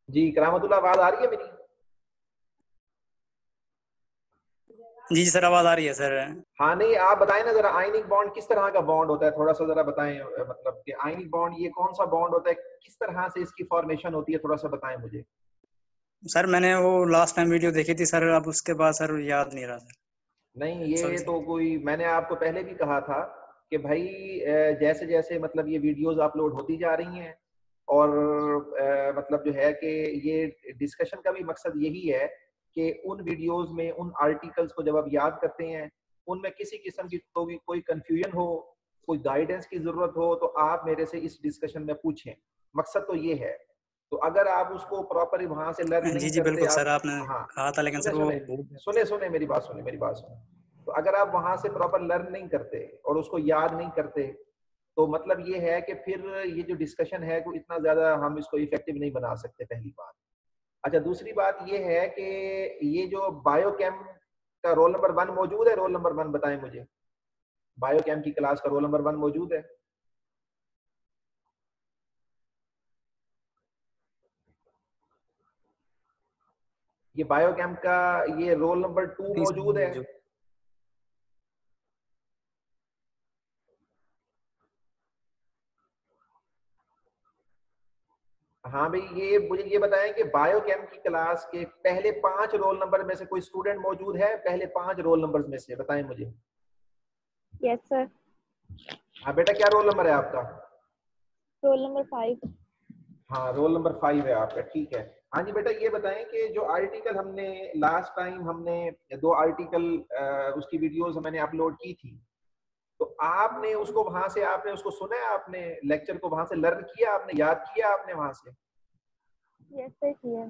जी करामतुल्लाह, आवाज आ रही है मेरी? जी सर, आवाज आ रही है सर। हाँ नहीं, आप बताएं ना जरा, आयनिक बॉन्ड किस तरह का बॉन्ड होता है, थोड़ा सा जरा बताएं। मतलब कि आयनिक बॉन्ड ये कौन सा बॉन्ड होता है, किस तरह से इसकी फॉर्मेशन होती है, थोड़ा सा बताएं मुझे। सर मैंने वो लास्ट टाइम वीडियो देखी थी सर, अब उसके बाद सर याद नहीं रहा सर। नहीं सॉरी ये सर। तो कोई, मैंने आपको पहले भी कहा था कि भाई जैसे जैसे मतलब ये वीडियोस अपलोड होती जा रही हैं और मतलब जो है कि ये डिस्कशन का भी मकसद यही है कि उन वीडियोस में उन आर्टिकल्स को जब आप याद करते हैं, उनमें किसी किस्म की कोई कंफ्यूजन हो, कोई गाइडेंस की जरूरत हो, तो आप मेरे से इस डिस्कशन में पूछें। मकसद तो ये है। तो अगर आप उसको प्रॉपर वहां से लर्न जी नहीं जी करते बिल्कुल सर, आप। आपने हाँ, कहा था, लेकिन सुने सर वो सुने सुने सुने मेरी बात सुने, मेरी बात सुने। तो अगर आप वहां से प्रॉपर लर्न नहीं करते और उसको याद नहीं करते, तो मतलब ये है कि फिर ये जो डिस्कशन है वो इतना ज्यादा हम इसको इफेक्टिव नहीं बना सकते, पहली बात। अच्छा, दूसरी बात ये है कि ये जो बायोकेम का रोल नंबर 1 मौजूद है, रोल नंबर 1 बताएं मुझे। बायोकेम की क्लास का रोल नंबर 1 मौजूद है? ये बायोकेम का ये रोल नंबर 2 नहीं सर, मौजूद है? जो हाँ भाई, ये मुझे ये बताएं कि बायोकेम की क्लास के पहले 5 रोल नंबर में से कोई स्टूडेंट मौजूद है? पहले 5 रोल नंबर्स में से बताएं मुझे। Yes sir. हाँ बेटा, क्या रोल नंबर है आपका? Roll number 5। हाँ, रोल नंबर 5 है आपका, ठीक है। हाँ जी बेटा, ये बताएं कि जो आर्टिकल हमने लास्ट टाइम हमने 2 आर्टिकल उसकी वीडियोस मैंने अपलोड की थी, तो आपने उसको वहां से आपने उसको सुना है? आपने लेक्चर को वहां से लर्न किया, आपने याद किया आपने वहां से? यस सर किया।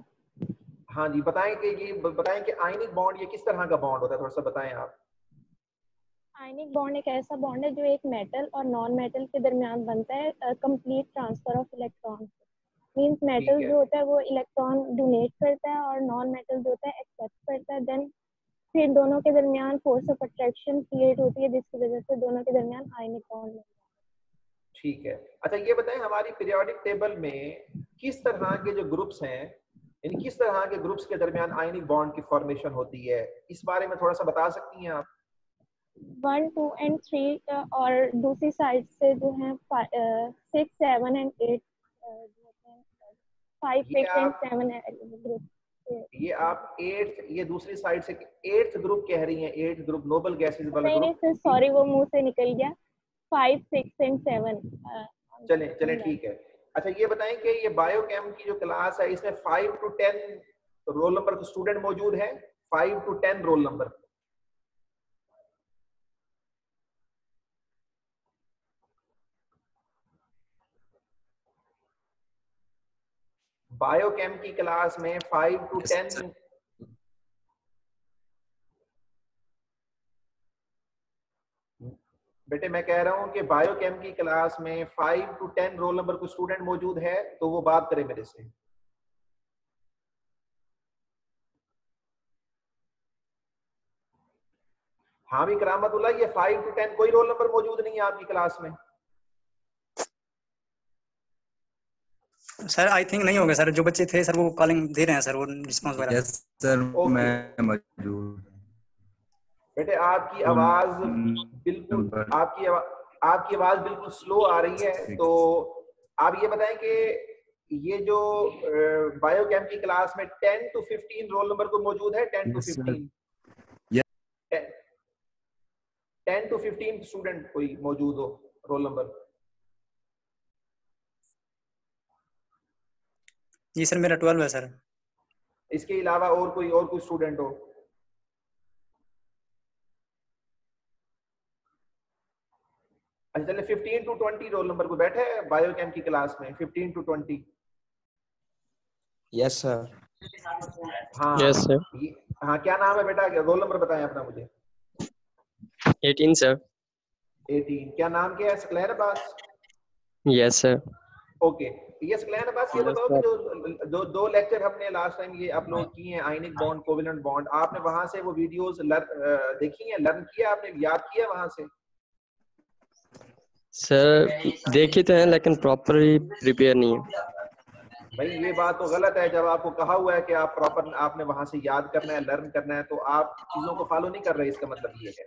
हाँ जी, बताएं कि ये बताएं कि आयनिक बॉन्ड ये किस तरह का बॉन्ड होता है, थोड़ा सा बताएं आप। आयनिक बॉन्ड एक ऐसा बॉन्ड है जो एक मेटल और नॉन मेटल के दरमियान बनता है, complete transfer of electron. Means ठीक मेटल है। जो होता है वो इलेक्ट्रॉन डोनेट करता है और नॉन मेटल जो होता है एक्सेप्ट करता है। देन फिर दोनों के दरमियान फोर्स ऑफ अट्रैक्शन क्रिएट होती है, जिसकी वजह से दोनों के दरमियान आयनिक बॉन्ड बनता है। ठीक है। अच्छा, ये बताएं हमारी पीरियोडिक टेबल में किस तरह के जो ग्रुप्स हैं, इन किस तरह के ग्रुप्स के दरमियान आयनिक बॉन्ड की फॉर्मेशन होती है, इस बारे में थोड़ा सा बता सकती हैं आप? 1, 2 एंड 3 और दूसरी साइड से जो है 6, 7 एंड 8 जो होते हैं, 5, ये 6 एंड आप 7 ग्रुप। ये आप एट्थ, ये दूसरी साइड से एट्थ ग्रुप कह रही हैं, एट्थ ग्रुप नोबल गैसेस वाला नहीं नहीं ग्रुप? सर, सॉरी, वो मुंह से निकल गया। 5, 6 एंड 7 चले चले, ठीक है। अच्छा, ये बताएं कि ये बायोकेम की जो क्लास है, इसमें 5 to 10 रोल नंबर स्टूडेंट मौजूद है? 5 to 10 रोल नंबर। बायोकेम की क्लास में 5 to 10। बेटे मैं कह रहा हूं कि बायोकेम की क्लास में 5 to 10 रोल नंबर को स्टूडेंट मौजूद है, तो वो बात करे मेरे से। हाँ भी करामतुल्लाह, ये 5 to 10 कोई रोल नंबर मौजूद नहीं है आपकी क्लास में? सर आई थिंक नहीं होगा सर, जो बच्चे थे सर वो कॉलिंग दे रहे हैं सर, वो रिस्पांस वगैरह। Yes sir, okay. मैं मौजूद बेटे आपकी रोल आवाज बिल्कुल, नंबर आपकी आवाज बिल्कुल स्लो आ रही है। तो 6। आप ये बताएं कि ये जो बायोकेम की क्लास में 10 to 15 रोल नंबर को मौजूद है? 10 to yes sir. 15, 10 to 15 student कोई मौजूद हो रोल नंबर? जी सर, मेरा 12 है सर। इसके अलावा और कोई स्टूडेंट हो? अच्छा चले, 15 to 20 रोल नंबर को बैठे हैं बायोकेम की क्लास में, 15 to 20। Yes sir. हाँ यस सर। हाँ, क्या नाम है बेटा, रोल नंबर बताएं अपना मुझे। 18 सर। 18, क्या नाम क्या है? Saqlain Abbas? Yes sir. Okay. ये सकलैन अब्बास, ये यस बताओ कि सर। जो दो लेक्चर हमने लास्ट टाइम ये अपलोड किए हैं, आयनिक बॉन्ड, कोवेलेंट बॉन्ड, आपने वहां से वो वीडियोस देखी हैं, लर्न किया आपने, याद किया वहां से? सर देखे तो हैं लेकिन प्रॉपरली प्रिपेयर नहीं है। भाई ये बात तो गलत है। जब आपको कहा हुआ है कि आप प्रॉपर आपने वहां से याद करना है, लर्न करना है, तो आप चीजों को फॉलो नहीं कर रहे, इसका मतलब ये है।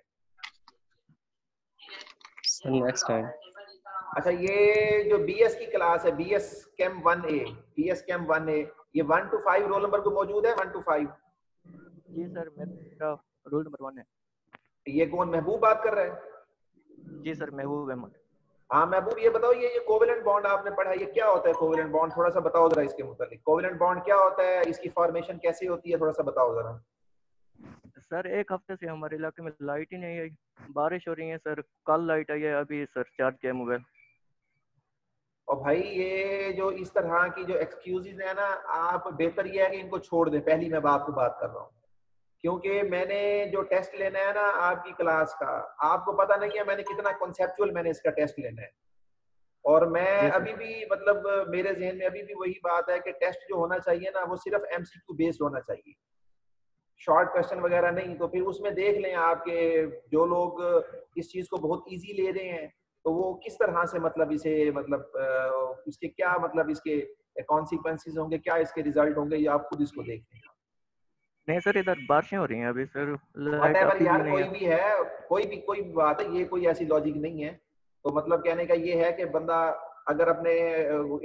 Sir, next time. अच्छा, ये जो बीएस की क्लास है, BS cam 1A, BS cam 1A, ये 1 to 5 रोल नंबर को मौजूद है? 1 to 5? जी सर, मेरा रोल नंबर 1 है। ये कौन, महबूब बात कर रहा है? जी सर, महबूब अहमद। हाँ महबूब, ये बताओ, ये कोवेलेंट बॉन्ड आपने पढ़ा, ये क्या होता है कोवेलेंट बॉन्ड? थोड़ा सा बताओ जरा इसके मुतालिक। कोवेलेंट बॉन्ड क्या होता है, इसकी फॉर्मेशन कैसे होती है, थोड़ा सा बताओ जरा। सर एक हफ्ते से हमारे इलाके में लाइट ही नहीं आई, बारिश हो रही है सर, कल लाइट आई है, अभी सर चार्ज किया मोबाइल। और भाई ये जो इस तरह की जो एक्सक्यूजेज है ना, आप बेहतर ये है कि इनको छोड़ दें। पहली मैं आपको बात कर रहा हूँ, क्योंकि मैंने जो टेस्ट लेना है ना आपकी क्लास का, आपको पता नहीं है मैंने कितना कॉन्सेप्चुअल मैंने इसका टेस्ट लेना है। और मैं अभी भी मतलब मेरे जहन में अभी भी वही बात है कि टेस्ट जो होना चाहिए ना वो सिर्फ एमसीक्यू बेस्ड होना चाहिए, शॉर्ट क्वेश्चन वगैरह नहीं। तो फिर उसमें देख लें आपके जो लोग इस चीज को बहुत इजी ले रहे हैं, तो वो किस तरह से मतलब इसे मतलब इसके क्या मतलब इसके कॉन्सिक्वेंसेस होंगे, क्या इसके रिजल्ट होंगे, ये आप खुद इसको देख लें। नहीं सर, इधर बारिशें हो रही हैं अभी सर, लाइट व्हाटएवर अभी यार, भी नहीं कोई है। भी है, कोई भी बात है, ये कोई ऐसी लॉजिक नहीं है। तो मतलब कहने का ये है कि बंदा अगर अपने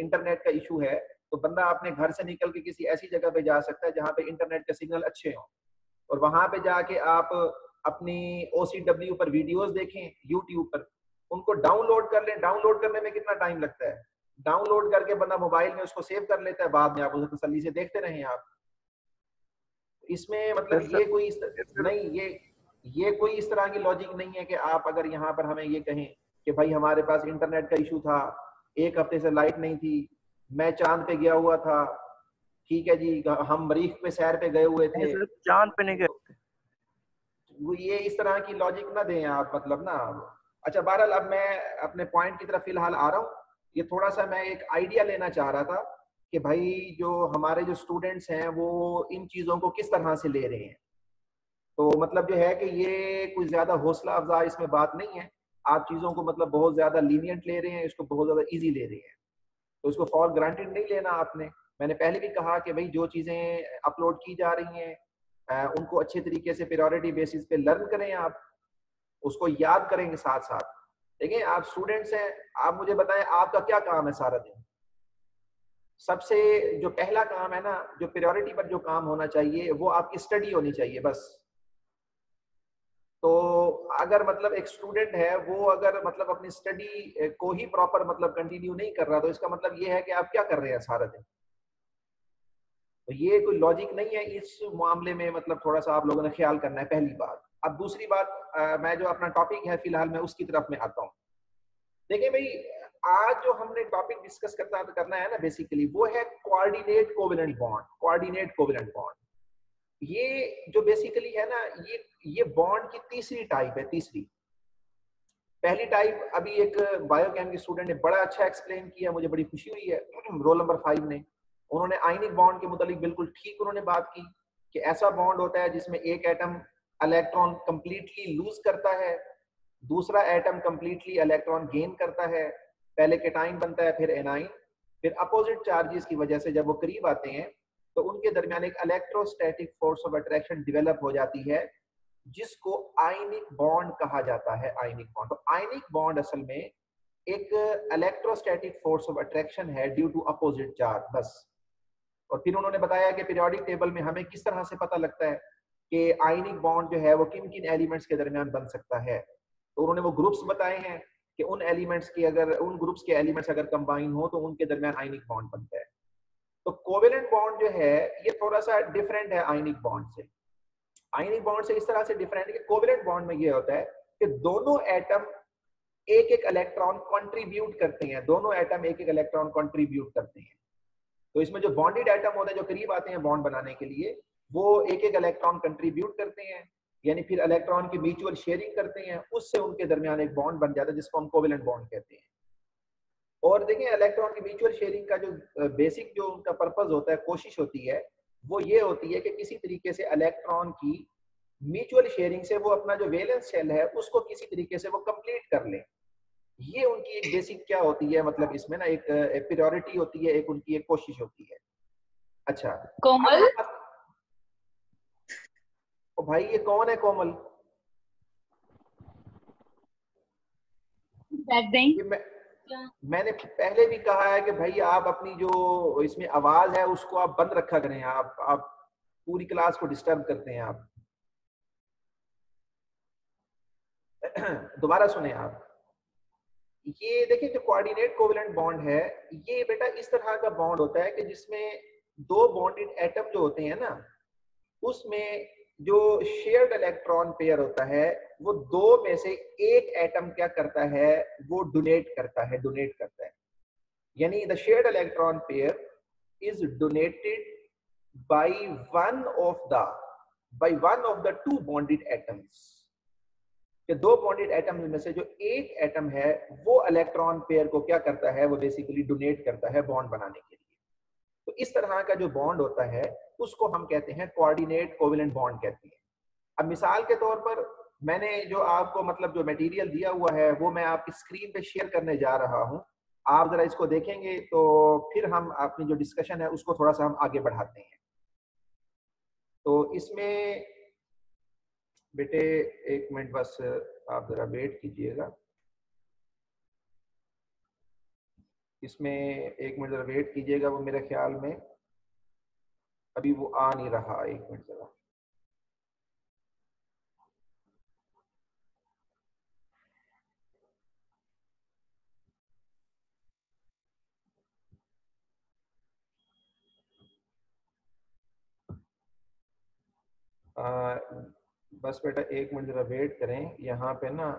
इंटरनेट का इशू है तो बंदा अपने घर से निकल के किसी ऐसी जगह पे जा सकता है जहाँ पे इंटरनेट के सिग्नल अच्छे हों, और वहां पे जाके आप अपनी OCW पर वीडियोस देखें, यूट्यूब पर उनको डाउनलोड कर लें। डाउनलोड करने में कितना टाइम लगता है? डाउनलोड करके बंदा मोबाइल में उसको सेव कर लेता है, बाद में आप उसे तसल्ली से देखते रहें आप। इसमें मतलब ये कोई नहीं, ये कोई इस तरह की लॉजिक नहीं है कि आप अगर यहाँ पर हमें ये कहें कि भाई हमारे पास इंटरनेट का इशू था, एक हफ्ते से लाइट नहीं थी, मैं चांद पे गया हुआ था, ठीक है जी, हम मरीख पे सैर पे गए हुए थे, सर चांद पे नहीं गए। वो ये इस तरह की लॉजिक ना दें आप, मतलब ना। अच्छा बहरहाल, अब मैं अपने पॉइंट की तरफ फिलहाल आ रहा हूँ। ये थोड़ा सा मैं एक आइडिया लेना चाह रहा था कि भाई जो हमारे जो स्टूडेंट्स हैं वो इन चीज़ों को किस तरह से ले रहे हैं। तो मतलब जो है कि ये कुछ ज़्यादा हौसला अफजा इसमें बात नहीं है। आप चीज़ों को मतलब बहुत ज़्यादा लीनियंट ले रहे हैं, इसको बहुत ज़्यादा ईजी ले रहे हैं, तो इसको फॉर ग्रांटेड नहीं लेना आपने। मैंने पहले भी कहा कि भाई जो चीज़ें अपलोड की जा रही हैं उनको अच्छे तरीके से प्रायोरिटी बेसिस पे लर्न करें, आप उसको याद करेंगे साथ साथ। देखिए आप स्टूडेंट्स हैं, आप मुझे बताएं आपका क्या काम है सारा दिन? सबसे जो पहला काम है ना, जो प्रायोरिटी पर जो काम होना चाहिए वो आपकी स्टडी होनी चाहिए बस। तो अगर मतलब एक स्टूडेंट है वो अगर मतलब अपनी स्टडी को ही प्रॉपर मतलब कंटिन्यू नहीं कर रहा, तो इसका मतलब ये है कि आप क्या कर रहे हैं सारा दिन। तो ये कोई लॉजिक नहीं है इस मामले में, मतलब थोड़ा सा आप लोगों ने ख्याल करना है, पहली बात। अब दूसरी बात, मैं जो अपना टॉपिक है फिलहाल मैं उसकी तरफ में आता हूँ। देखिए भाई, आज जो हमने टॉपिक डिस्कस करना है ना बेसिकली, वो है coordinate covalent bond. Coordinate covalent bond ये जो बेसिकली है ना, ये बॉन्ड की तीसरी टाइप है, तीसरी। पहली टाइप अभी एक बायोकेम के स्टूडेंट ने बड़ा अच्छा एक्सप्लेन किया, मुझे बड़ी खुशी हुई है, रोल नंबर 5 ने। उन्होंने आयनिक बॉन्ड के मुतालिक बिल्कुल ठीक उन्होंने बात की कि ऐसा बॉन्ड होता है जिसमें एक एटम इलेक्ट्रॉन कंप्लीटली लूज करता है, दूसरा एटम कंप्लीटली इलेक्ट्रॉन गेन करता है। पहले केटाइन बनता है, फिर एनाइन, फिर अपोजिट चार्जेस की वजह से जब वो करीब आते हैं तो उनके दरमियान एक electrostatic force of attraction develop हो जाती है, जिसको आयनिक बॉन्ड कहा जाता है। आयनिक बॉन्ड, तो आयनिक बॉन्ड असल में एक इलेक्ट्रोस्टैटिक फोर्स ऑफ अट्रैक्शन है ड्यू टू अपोजिट चार्ज, बस। और फिर उन्होंने बताया कि पीरियोडिक टेबल में हमें किस तरह से पता लगता है कि आयनिक बॉन्ड जो है वो किन किन एलिमेंट्स के दरमियान बन सकता है। तो उन्होंने वो ग्रुप्स बताए हैं कि उन एलिमेंट्स की अगर उन ग्रुप्स के एलिमेंट्स अगर कंबाइन हो तो उनके दरमियान आयनिक बॉन्ड बनता है। तो कोवेलेंट बॉन्ड जो है ये थोड़ा सा डिफरेंट है आयनिक बॉन्ड से। आयनिक बॉन्ड से इस तरह से डिफरेंट है कि कोवेलेंट बॉन्ड में ये होता है कि दोनों एटम एक एक इलेक्ट्रॉन कंट्रीब्यूट करते हैं, दोनों एटम एक एक इलेक्ट्रॉन कंट्रीब्यूट करते हैं। तो इसमें जो बॉन्डेड एटम होते हैं, जो करीब आते हैं बॉन्ड बनाने के लिए, वो एक एक इलेक्ट्रॉन कंट्रीब्यूट करते हैं, यानी फिर इलेक्ट्रॉन की म्यूचुअल शेयरिंग करते हैं, उससे उनके दरमियान एक बॉन्ड बन जाता है जिसको हम कोवेलेंट बॉन्ड कहते हैं। और देखिए इलेक्ट्रॉन की म्यूचुअल शेयरिंग का जो बेसिक जो उनका पर्पस होता है, कोशिश होती है, वो ये होती है कि किसी तरीके से इलेक्ट्रॉन की म्यूचुअल शेयरिंग से वो अपना जो वैलेंस शेल है उसको किसी तरीके से वो कंप्लीट कर लें। ये उनकी एक बेसिक क्या होती है, मतलब इसमें ना एक प्रायोरिटी होती है, एक उनकी एक कोशिश होती है। अच्छा कोमल, ओ भाई ये कौन है कोमल? ये मैंने पहले भी कहा है कि भाई आप अपनी जो इसमें आवाज है उसको आप बंद रखा करें, आप पूरी क्लास को डिस्टर्ब करते हैं आप। दोबारा सुने आप, ये देखिए जो कोऑर्डिनेट कोवेलेंट बॉन्ड है, ये बेटा इस तरह का बॉन्ड होता है कि जिसमें दो बॉन्डेड एटम जो होते हैं ना, उसमें जो शेयर्ड इलेक्ट्रॉन पेयर होता है वो दो में से एक एटम क्या करता है, वो डोनेट करता है। यानी the shared electron pair is donated by one of the two bonded atoms। कि दो बॉन्डेड एटम में से जो एक एटम है वो इलेक्ट्रॉन पेयर को क्या करता है, वो बेसिकली डोनेट करता है बॉन्ड बनाने के लिए। तो इस तरह का जो बॉन्ड होता है उसको हम कहते हैं कोऑर्डिनेट कोवेलेंट बॉन्ड कहते हैं। अब मिसाल के तौर पर मैंने जो आपको मतलब जो मटेरियल दिया हुआ है वो मैं आपकी स्क्रीन पे शेयर करने जा रहा हूं। आप जरा इसको देखेंगे तो फिर हम अपनी जो डिस्कशन है उसको थोड़ा सा हम आगे बढ़ाते हैं। तो इसमें बेटे एक मिनट बस आप जरा वेट कीजिएगा, इसमें एक मिनट जरा वेट कीजिएगा, वो मेरे ख्याल में अभी वो आ नहीं रहा, एक मिनट जरा। बस बेटा एक मिनट जरा वेट करें, यहाँ पे ना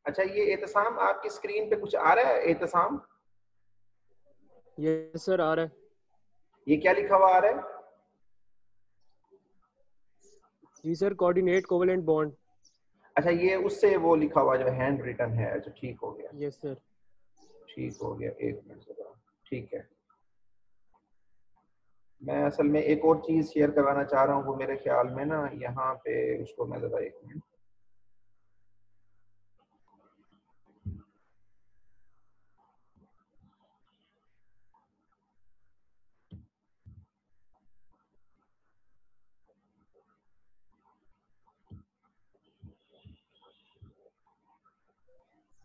अच्छा ये एहतसाम आपकी स्क्रीन पे कुछ आ रहा है? एहतसाम यस सर आ रहा है। ये क्या लिखा हुआ आ रहा है? जी सर कोऑर्डिनेट कोवेलेंट बॉन्ड। अच्छा ये उससे वो लिखा हुआ जो हैंड रिटन है, अच्छा ठीक हो गया। यस सर ठीक हो गया, एक मिनट जरा, ठीक है। मैं असल में एक और चीज शेयर करवाना चाह रहा हूँ, वो मेरे ख्याल में ना यहाँ पे उसको मैं जरा एक मिनट,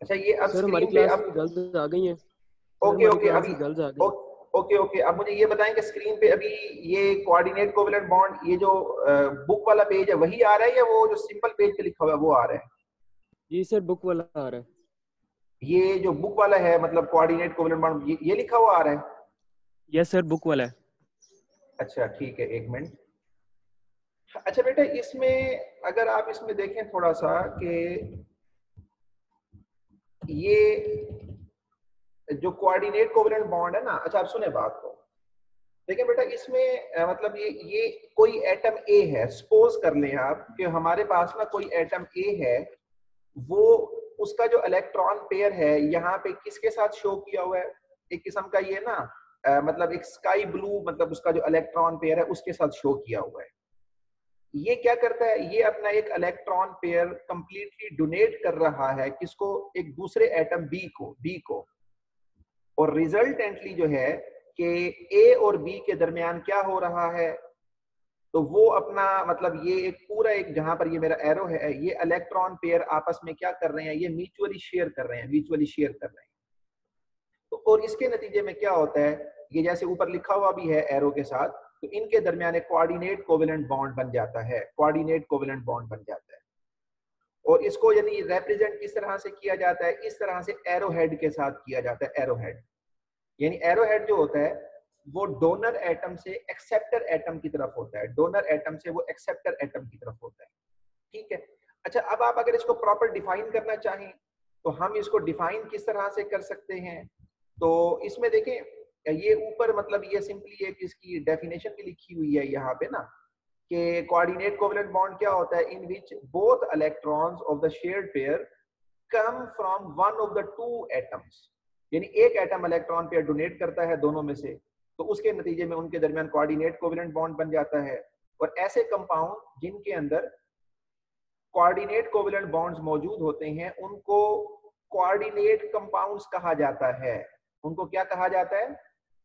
अच्छा ये अब सर हमारी स्क्रीन पे क्लास अब में गर्ल्स आ गई हैं। ओके ओके अभी गर्ल्स आ गई। ओके ओके अब मुझे ये बताएं कि स्क्रीन पे अभी ये कोऑर्डिनेट कोवेलेंट बॉन्ड ये जो बुक वाला पेज है वही आ रहा है या वो जो सिंपल पेज पे लिखा हुआ है वो आ रहा है? जी सर बुक वाला आ रहा है। ये जो बुक वाला है मतलब कोऑर्डिनेट कोवेलेंट बॉन्ड ये लिखा हुआ आ रहा है? यस सर बुक वाला है। अच्छा ठीक है, एक मिनट। अच्छा बेटा इसमें अगर आप इसमें देखें थोड़ा सा कि ये जो कोऑर्डिनेट कोवेलेंट बॉन्ड है ना, अच्छा आप सुने बात को, देखिए बेटा इसमें मतलब ये कोई एटम ए है, सपोज कर लें आप कि हमारे पास ना कोई एटम ए है, वो उसका जो इलेक्ट्रॉन पेयर है यहाँ पे किसके साथ शो किया हुआ है, एक किस्म का ये ना मतलब एक स्काई ब्लू, मतलब उसका जो इलेक्ट्रॉन पेयर है उसके साथ शो किया हुआ है। ये क्या करता है, ये अपना एक इलेक्ट्रॉन पेयर कंप्लीटली डोनेट कर रहा है किसको, एक दूसरे एटम बी को। और रिजल्टेंटली जो है कि ए और बी के दरमियान क्या हो रहा है, तो वो अपना मतलब ये एक पूरा एक, जहां पर ये मेरा एरो है, ये इलेक्ट्रॉन पेयर आपस में क्या कर रहे हैं, ये म्यूचुअली शेयर कर रहे हैं। तो और इसके नतीजे में क्या होता है, ये जैसे ऊपर लिखा हुआ भी है एरो के साथ, तो इनके दरमियान एक कोऑर्डिनेट कोवेलेंट बॉन्ड बन जाता है, और इसको यदि रिप्रेजेंट किस तरह से किया जाता है, इस तरह से एरो हेड के साथ किया जाता है। एरो हेड यानी एरो हेड जो होता है वो डोनर एटम से एक्सेप्टर एटम की तरफ होता है, ठीक है। अच्छा, अब आप अगर इसको प्रॉपर डिफाइन करना चाहें तो हम इसको डिफाइन किस तरह से कर सकते हैं, तो इसमें देखें ये ऊपर मतलब ये सिंपली एक इसकी डेफिनेशन भी लिखी हुई है यहाँ पे ना, कि कोऑर्डिनेट कोवेलेंट बॉन्ड क्या होता है, in which both electrons of the shared pair come from one of the two atoms, यानी एक एटम इलेक्ट्रॉन पेयर डोनेट करता है दोनों में से, तो उसके नतीजे में उनके दरमियान कोऑर्डिनेट कोवेलेंट बॉन्ड बन जाता है। और ऐसे कंपाउंड जिनके अंदर कोऑर्डिनेट कोवेलेंट बॉन्ड्स मौजूद होते हैं उनको कोऑर्डिनेट कंपाउंड्स कहा जाता है। उनको क्या कहा जाता है,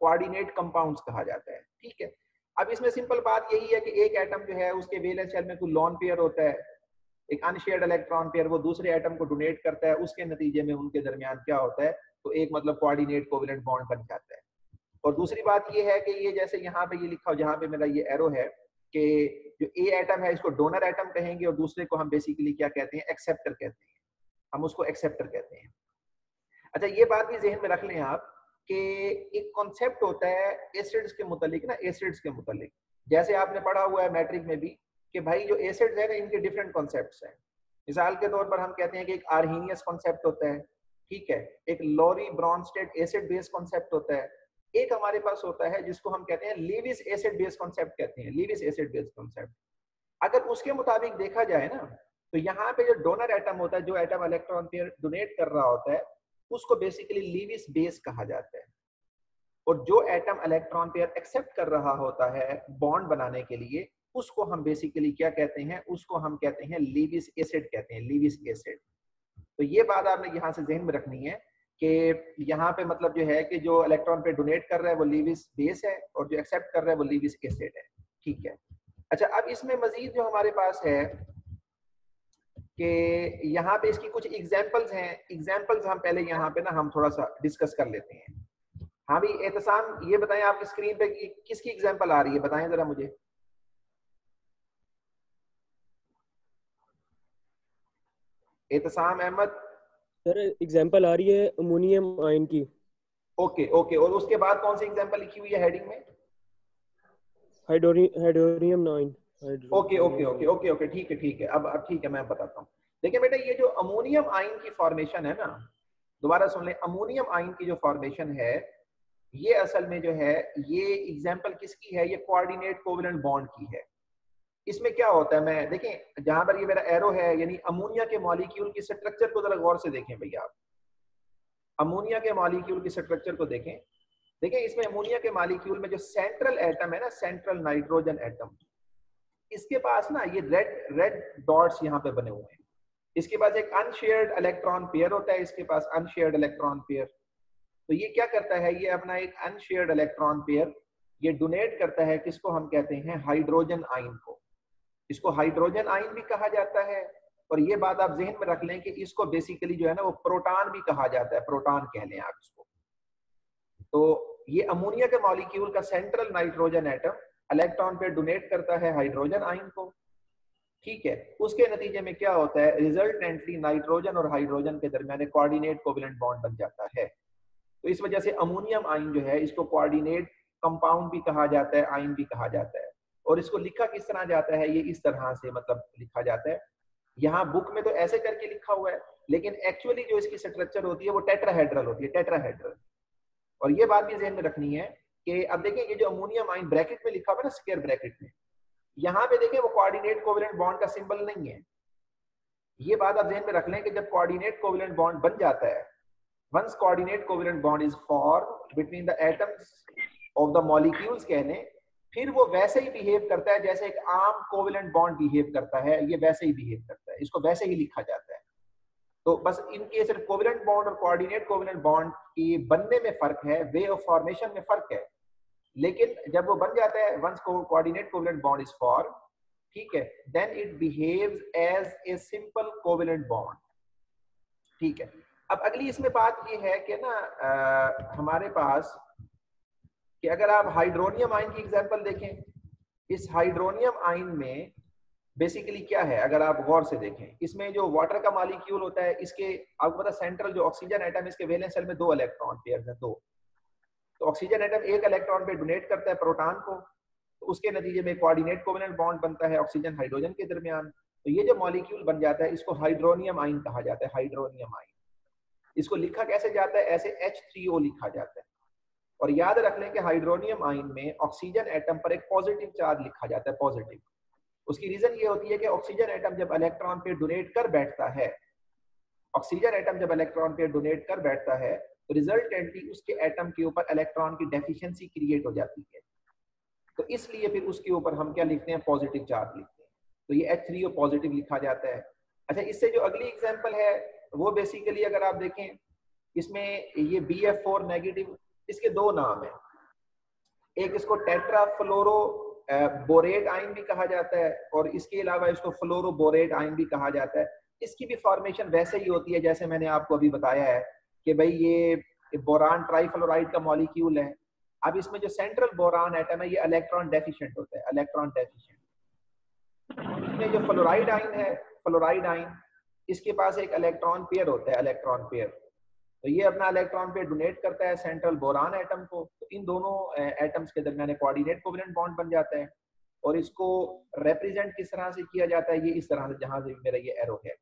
कोऑर्डिनेट कंपाउंड्स कहा जाता है, ठीक है। अब इसमें सिंपल बात यही है कि एक एटम जो है उसके वैलेंस शेल में कोई लोन पेयर होता है, एक अनशेयर्ड इलेक्ट्रॉन पेयर वो दूसरे एटम को डोनेट करता है, उसके नतीजे में उनके दरमियान क्या होता है, तो एक मतलब कोऑर्डिनेट कोवेलेंट बॉन्ड बन जाता है। और दूसरी बात ये है कि ये जैसे यहाँ पे ये लिखा हो, जहाँ पे मेरा ये एरो है, कि जो ए एटम है इसको डोनर एटम कहेंगे और दूसरे को हम बेसिकली क्या कहते हैं, एक्सेप्टर कहते हैं, हम उसको एक्सेप्टर कहते हैं। अच्छा, ये बात भी जहन में रख लें आप कि एक कॉन्सेप्ट होता है एसिड्स के मुतालिक ना, एसिड्स के मुतालिक जैसे आपने पढ़ा हुआ है मैट्रिक में भी कि भाई जो एसिड्स है ना इनके डिफरेंट कॉन्सेप्ट्स हैं। मिसाल के तौर पर हम कहते हैं कि एक आर्हीनियस कॉन्सेप्ट होता है, ठीक है, एक लोरी ब्रॉन्स्टेड एसिड बेस कॉन्सेप्ट होता है, एक हमारे पास होता है जिसको हम कहते हैं लीविस एसिड बेस कॉन्सेप्ट कहते हैं, लीविस एसिड बेस कॉन्सेप्ट। अगर उसके मुताबिक देखा जाए ना, तो यहाँ पे जो डोनर एटम होता है, जो एटम इलेक्ट्रॉन पेयर डोनेट कर रहा होता है, उसको बेसिकली लीविस बेस कहा जाता है। और जो एटम इलेक्ट्रॉन पेयर एक्सेप्ट कर रहा होता है बॉन्ड बनाने के लिए, उसको हम बेसिकली क्या कहते हैं, उसको हम कहते हैं लीविस एसिड कहते हैं, लीविस एसिड। तो ये बात आपने यहाँ से ज़हन में रखनी है कि यहाँ पे मतलब जो है कि जो इलेक्ट्रॉन पे डोनेट कर रहा है वो लीविस बेस है और जो एक्सेप्ट कर रहा है वो लीविस एसिड है, ठीक है। अच्छा, अब इसमें मजीद जो हमारे पास है कि यहाँ पे इसकी कुछ एग्जांपल्स हैं। एग्जांपल्स हम पहले यहाँ पे ना हम थोड़ा सा डिस्कस कर लेते हैं। हाँ भी एहतसाम, ये बताएं आपकी स्क्रीन पे किसकी एग्जांपल आ रही है, बताएं जरा मुझे। एहतसाम अहमद सर एग्जांपल आ रही है अमोनियम आयन की। ओके ओके, और उसके बाद कौन सी एग्जांपल लिखी हुई है हेडिंग में? Hydronium 9। Okay okay okay okay okay, ठीक है। अब ठीक है, मैं बताता हूँ। देखिए बेटा, ये जो अमोनियम आयन की फॉर्मेशन है ना, दोबारा सुन लें, अमोनियम आयन की जो फॉर्मेशन है ये असल में जो है, ये एग्जांपल किसकी है, ये कोऑर्डिनेट कोवेलेंट बॉन्ड की है। इसमें क्या होता है, मैं देखें जहां पर ये मेरा एरो है, यानी अमोनिया के मॉलिक्यूल की स्ट्रक्चर को जरा गौर से देखें भैया आप। अमोनिया के मॉलिक्यूल की स्ट्रक्चर को देखें। देखें इसमें अमोनिया के मॉलिक्यूल में जो सेंट्रल एटम है ना, सेंट्रल नाइट्रोजन एटम, इसके पास ना ये रेड डॉट्स यहाँ पे बने हुए हैं। इसके पास एक अनशेयर्ड इलेक्ट्रॉन पेयर होता है, इसके पास अनशेयर्ड इलेक्ट्रॉन पेयर। तो ये क्या करता है, ये अपना एक अनशेयर्ड इलेक्ट्रॉन पेयर ये डोनेट करता है, किसको हम कहते हैं, हाइड्रोजन आयन को। इसको हाइड्रोजन आयन भी कहा जाता है। और ये बात आप जहन में रख लें कि इसको बेसिकली जो है ना वो प्रोटॉन भी कहा जाता है, प्रोटॉन कह लें आप इसको। तो ये अमोनिया के मॉलिक्यूल का सेंट्रल नाइट्रोजन एटम इलेक्ट्रॉन पे डोनेट करता है हाइड्रोजन आयन को, ठीक है। उसके नतीजे में क्या होता है, रिजल्टेंटली नाइट्रोजन और हाइड्रोजन के दरमियान एक कोऑर्डिनेट कोवेलेंट बॉन्ड बन जाता है। तो इस वजह से अमोनियम आयन जो है इसको कोऑर्डिनेट कंपाउंड भी कहा जाता है, आयन भी कहा जाता है। और इसको लिखा किस तरह जाता है, ये इस तरह से मतलब लिखा जाता है। यहाँ बुक में तो ऐसे करके लिखा हुआ है, लेकिन एक्चुअली जो इसकी स्ट्रक्चर होती है वो टेट्राहेड्रल होती है, टेट्राहेड्रल। और ये बात भी ध्यान में रखनी है कि अब देखें ये जो अमोनियम आयन ब्रैकेट में लिखा हुआ है ना, स्क्वायर ब्रैकेट में, यहाँ पे देखें वो कोऑर्डिनेट कोवेलेंट बॉन्ड का सिंबल नहीं है। ये बात आप ध्यान में रख लें कि जब कोऑर्डिनेट कोवेलेंट बॉन्ड बन जाता है, once coordinate covalent bond is formed between the atoms of the molecules कहने, फिर वो वैसे ही बिहेव करता है जैसे एक आम कोवेलेंट बॉन्ड बिहेव करता है, ये वैसे ही बिहेव करता है, इसको वैसे ही लिखा जाता है। तो बस इनके सिर्फ कोवेलेंट बॉन्ड और कोऑर्डिनेट कोवेलेंट बॉन्ड की बनने में फर्क है, वे ऑफ फॉर्मेशन में फर्क है, लेकिन जब वो बन जाता है, once coordinate covalent bond is formed, ठीक है, then it behaves as a simple covalent bond। ठीक है, अब अगली इसमें बात ये है कि ना हमारे पास कि अगर आप हाइड्रोनियम आयन की एग्जांपल देखें, इस हाइड्रोनियम आयन में बेसिकली क्या है, अगर आप गौर से देखें, इसमें जो वाटर का मॉलिक्यूल होता है, इसके आपको पता सेंट्रल जो ऑक्सीजन एटम है, इसके वैलेंस शेल में 2 इलेक्ट्रॉन पेयर्स हैं, 2। तो ऑक्सीजन एटम 1 इलेक्ट्रॉन पे डोनेट करता है प्रोटॉन को, तो उसके नतीजे में कोऑर्डिनेट कोवेलेंट बॉन्ड बनता है ऑक्सीजन हाइड्रोजन के दरमियान। तो ये जो मॉलिक्यूल बन जाता है, इसको हाइड्रोनियम आयन कहा जाता है, हाइड्रोनियम आयन। इसको लिखा कैसे जाता है, ऐसे H3O लिखा जाता है। और याद रख लें कि हाइड्रोनियम आयन में ऑक्सीजन एटम पर एक पॉजिटिव चार्ज लिखा जाता है, पॉजिटिव। उसकी रीजन ये होती है कि ऑक्सीजन एटम जब इलेक्ट्रॉन पे डोनेट कर बैठता है, ऑक्सीजन एटम जब इलेक्ट्रॉन पे डोनेट कर बैठता है, तो रिजल्टेंटली उसके एटम के ऊपर इलेक्ट्रॉन की डेफिशिएंसी क्रिएट हो जाती है। तो इसलिए फिर उसके ऊपर हम क्या लिखते हैं, पॉजिटिव चार्ज लिखते हैं। तो ये H3O पॉजिटिव लिखा जाता है। अच्छा, इससे जो अगली एग्जांपल है वो बेसिकली अगर आप देखें, इसमें ये BF4 नेगेटिव, इसके 2 नाम हैं। एक इसको टेट्राफ्लोरो बोरेट आयन भी कहा जाता है, और इसके अलावा इसको फ्लोरोबोरेट आयन भी कहा जाता है। इसकी भी फॉर्मेशन वैसे ही होती है जैसे मैंने आपको अभी बताया है कि भाई ये बोरान ट्राइफ्लोराइड का मॉलिक्यूल है। अब इसमें जो सेंट्रल बोरान एटम है, ये इलेक्ट्रॉन डेफिशिएंट होता है, इलेक्ट्रॉन डेफिशिएंट। इसमें जो फ्लोराइड आयन है, फ्लोराइड आयन, इसके पास एक इलेक्ट्रॉन पेयर होता है, इलेक्ट्रॉन पेयर। तो ये अपना इलेक्ट्रॉन पेयर डोनेट करता है सेंट्रल बोरान एटम को, तो इन दोनों एटम्स के दरमियान कोऑर्डिनेट कोवेलेंट बॉन्ड बन जाता है। और इसको रिप्रेजेंट किस तरह से किया जाता है, ये इस तरह से, जहां से मेरा ये एरो है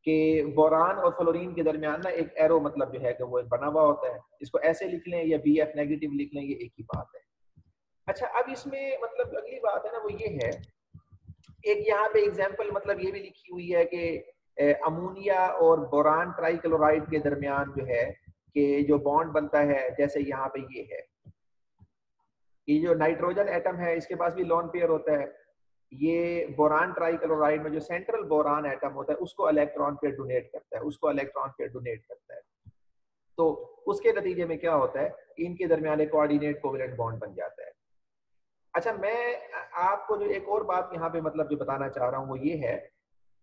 कि बोरान और फ्लोरीन के दरमियान ना एक एरो मतलब जो है कि वो बना हुआ होता है। इसको ऐसे लिख लें या BF नेगेटिव लिख लें, ये एक ही बात है। अच्छा, अब इसमें मतलब अगली बात है ना वो ये है, एक यहाँ पे एग्जांपल मतलब ये भी लिखी हुई है कि अमोनिया और बोरान ट्राइक्लोराइड के दरमियान जो है कि जो बॉन्ड बनता है, जैसे यहाँ पे ये है, ये जो नाइट्रोजन एटम है इसके पास भी लोन पेयर होता है। ये बोरान ट्राइक्लोराइड में जो सेंट्रल बोरान एटम होता है उसको इलेक्ट्रॉन पेयर डोनेट करता है, उसको इलेक्ट्रॉन पेयर डोनेट करता है। तो उसके नतीजे में क्या होता है, इनके दरमियान एक कोऑर्डिनेट कोवेलेंट बॉन्ड बन जाता है। अच्छा, मैं आपको जो एक और बात यहाँ पे मतलब जो बताना चाह रहा हूँ वो ये है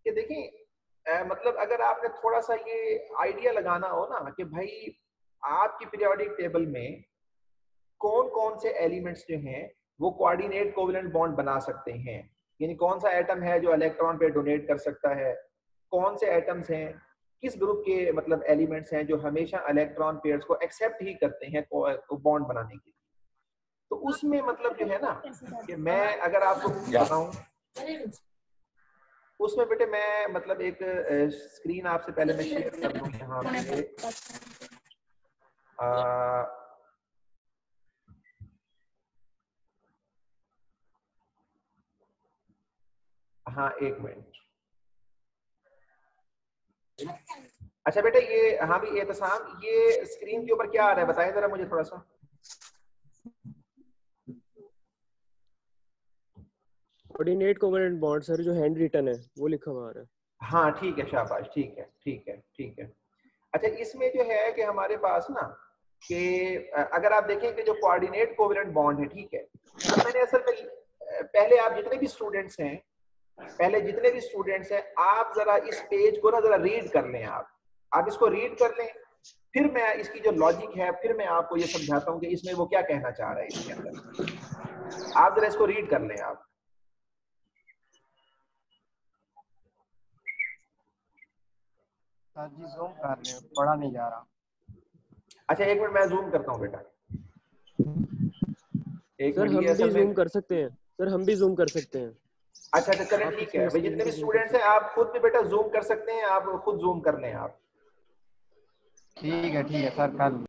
कि देखिए मतलब अगर आपने थोड़ा सा ये आइडिया लगाना हो ना कि भाई आपकी पीरियोडिक टेबल में कौन कौन से एलिमेंट्स जो हैं वो कोऑर्डिनेट कोवेलेंट बॉन्ड बना सकते हैं, यानी कौन सा एटम है जो इलेक्ट्रॉन पे डोनेट कर सकता है, कौन से एटम्स हैं, किस ग्रुप के मतलब एलिमेंट्स हैं जो हमेशा इलेक्ट्रॉन पेयर्स को एक्सेप्ट ही करते हैं बॉन्ड बनाने के लिए। तो उसमें मतलब जो है ना कि मैं अगर आपको बताऊं, उसमें बेटे मैं मतलब एक स्क्रीन आपसे पहले मैं शेयर कर दूं यहाँ पे। हाँ, एक मिनट। अच्छा बेटे, ये हाँ भी एहतसाम, ये स्क्रीन के ऊपर क्या आ रहा है बताएं जरा मुझे थोड़ा सा। कोऑर्डिनेट कोवेलेंट बॉन्ड सर, जो हैंड रिटन है वो लिखा हुआ आ रहा है। हाँ ठीक है, शाबाश, ठीक है ठीक है ठीक है। अच्छा, इसमें जो है कि हमारे पास ना कि अगर आप देखें कि जो कोऑर्डिनेट कोवेलेंट बॉन्ड है, ठीक है, अब मैंने असल में पहले आप जितने भी स्टूडेंट्स हैं, आप जरा इस पेज को ना जरा रीड कर लें। आप इसको रीड कर लें, फिर मैं इसकी जो लॉजिक है फिर मैं आपको ये समझाता हूँ कि इसमें वो क्या कहना चाह रहा है इसके अंदर। आप जरा इसको रीड कर लें आप। सर जी जूम कर रहे हो, पढ़ा नहीं जा रहा। अच्छा, एक मिनट मैं जूम करता हूँ बेटा, एक सर मिनट। हम ये भी असल जूम में कर सकते हैं सर, हम भी जूम कर सकते हैं। अच्छा अच्छा, चलें आप ठीक है इसमें भाई, स्क्रीन जितने भी को जूम कर स्टूडेंट्स हैं सकते हैं। आप खुद भी बेटा जूम कर सकते हैं, आप खुद जूम कर लें आप। ठीक है सर, कर लो।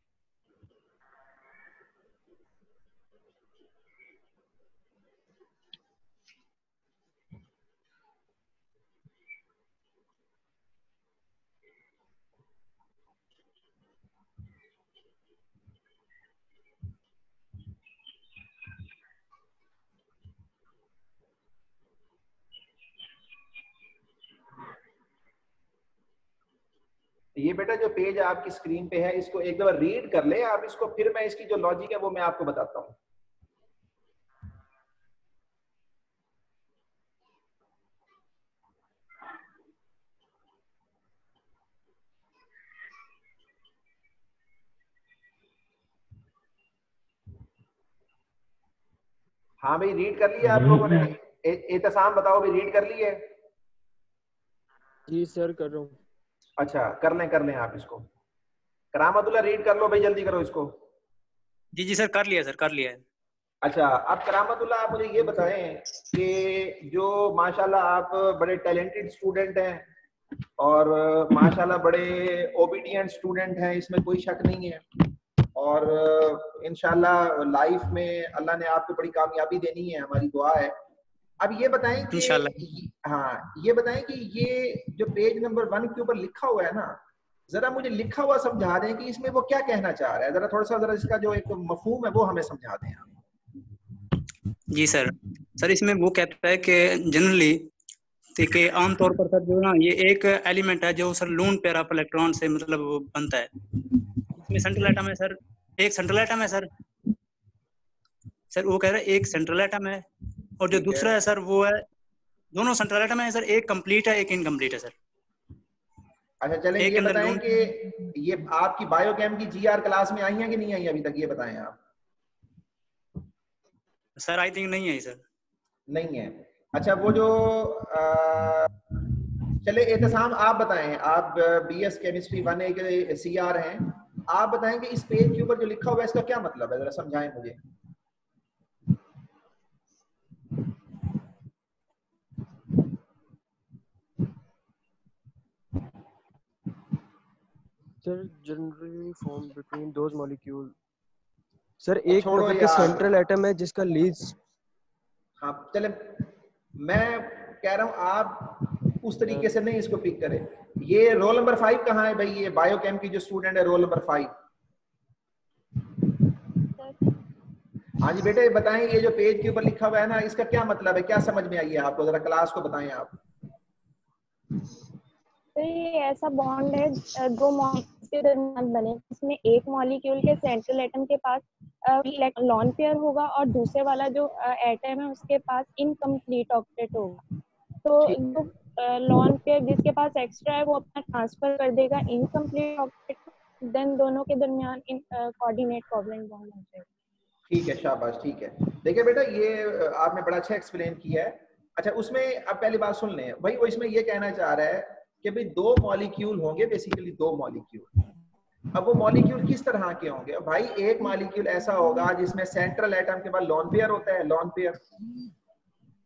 ये बेटा जो पेज आपकी स्क्रीन पे है इसको एक दफा रीड कर ले आप इसको, फिर मैं इसकी जो लॉजिक है वो मैं आपको बताता हूँ। हाँ भाई रीड कर लिया आप लोगों ने? एहतसाम बताओ भाई रीड कर लिए? जी सर कर रहा हूँ। अच्छा कर लें आप इसको। करामतुल्लाह रीड कर लो भाई, जल्दी करो इसको। जी जी सर कर लिया सर, कर लिया है। अच्छा अब करामतुल्लाह आप मुझे ये बताएं कि जो माशाल्लाह आप बड़े टैलेंटेड स्टूडेंट हैं और माशाल्लाह बड़े ओबीडिएंट स्टूडेंट हैं, इसमें कोई शक नहीं है, और इंशाल्लाह लाइफ में अल्लाह ने आपको बड़ी कामयाबी देनी है, हमारी दुआ है। अब ये बताएं कि हाँ ये बताएं कि ये जो पेज नंबर 1 के ऊपर लिखा हुआ है ना, जरा मुझे लिखा हुआ समझा दें कि इसमें वो क्या कहना चाह रहा है, जरा थोड़ा सा जरा इसका जो एक मफहूम है वो हमें समझा दें आप। जी सर, सर इसमें वो कहता है कि जनरली कि आमतौर पर सर जो ना ये एक एलिमेंट है जो sir lone pair of electron से मतलब वो बनता है। इसमें सेंट्रल एटम है सर, एक सेंट्रल एटम है सर वो कह रहा है एक सेंट्रल एटम है, और जो दूसरा है सर वो है, दोनों सेंट्रल एटम है सर, एक कंप्लीट है एक इनकम्प्लीट है सर। अच्छा चलें ये बताएं कि ये आपकी बायोकेम की जीआर क्लास में आई है कि नहीं आई अभी तक, ये बताएं आप। सर आई थिंक नहीं है सर। नहीं है। अच्छा वो जो चले एहतसाम आप बताएं, आप बीएस केमिस्ट्री 1A के सीआर हैं, आप बताएं कि इस पेज के ऊपर जो लिखा हुआ है इसका क्या मतलब है, जरा समझाएं मुझे। Sir generally form between those molecule. Sir एक मतलब कि सेंट्रल एटम है जिसका लीड्स। हाँ चले मैं कह रहा हूँ आप उस तरीके से नहीं इसको पिक करें। ये रोल नंबर 5 कहाँ है भाई, ये बायोकेम की जो स्टूडेंट है रोल नंबर 5। हाँ जी बेटे बताएं ये जो पेज के ऊपर लिखा हुआ है ना इसका क्या मतलब है, क्या समझ में आई है आपको, जरा क्लास को बताएं आप। तो ये ऐसा बॉन्ड है दो मॉलिक्यूल के दरमियान बने, इसमें एक मॉलिक्यूल के सेंट्रल एटम के पास लॉन पेयर होगा और दूसरे वाला जो एटम है उसके पास इनकम्प्लीट ऑक्टेट होगा। तो जो लॉन पेयर जिसके पास एक्स्ट्रा है वो अपना ट्रांसफर कर देगा इनकम्प्लीट ऑक्टेट, देन दोनों के दरमियान कोऑर्डिनेट कोवलेंट बॉन्ड हो जाएगा। ठीक है शाबाश, ठीक है। देखिए बेटा ये आपने बड़ा अच्छा एक्सप्लेन किया है। अच्छा उसमें अब पहली बात सुन लें भाई, वो इसमें ये कहना चाह रहा है कि भाई दो मॉलिक्यूल होंगे, बेसिकली दो मॉलिक्यूल। अब वो मॉलिक्यूल किस तरह के होंगे भाई, एक मॉलिक्यूल ऐसा होगा जिसमें सेंट्रल एटम के बाद लॉन पेयर होता है, लॉन पेयर,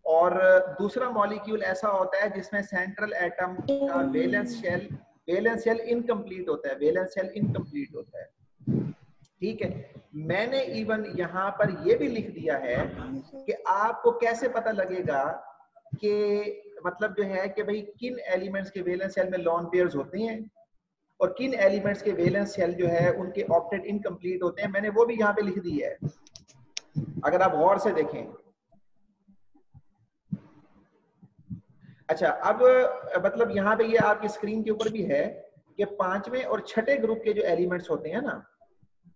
और दूसरा मॉलिक्यूल ऐसा होता है जिसमें सेंट्रल एटम का वैलेंस शेल इनकम्प्लीट होता है, वैलेंस शेल इनकम्प्लीट होता है। ठीक है, मैंने इवन यहाँ पर ये भी लिख दिया है कि आपको कैसे पता लगेगा कि मतलब जो है कि भाई किन एलिमेंट्स के वैलेंस शेल में लॉन पेयर्स होते हैं और किन एलिमेंट्स के वैलेंस शेल जो है उनके ऑक्टेट इनकम्प्लीट होते हैं, मैंने वो भी यहाँ पे लिख दी है, अगर आप गौर से देखें। अच्छा अब मतलब यहाँ पे ये आपकी स्क्रीन के ऊपर भी है कि पांचवें और छठे ग्रुप के जो एलिमेंट्स होते हैं ना,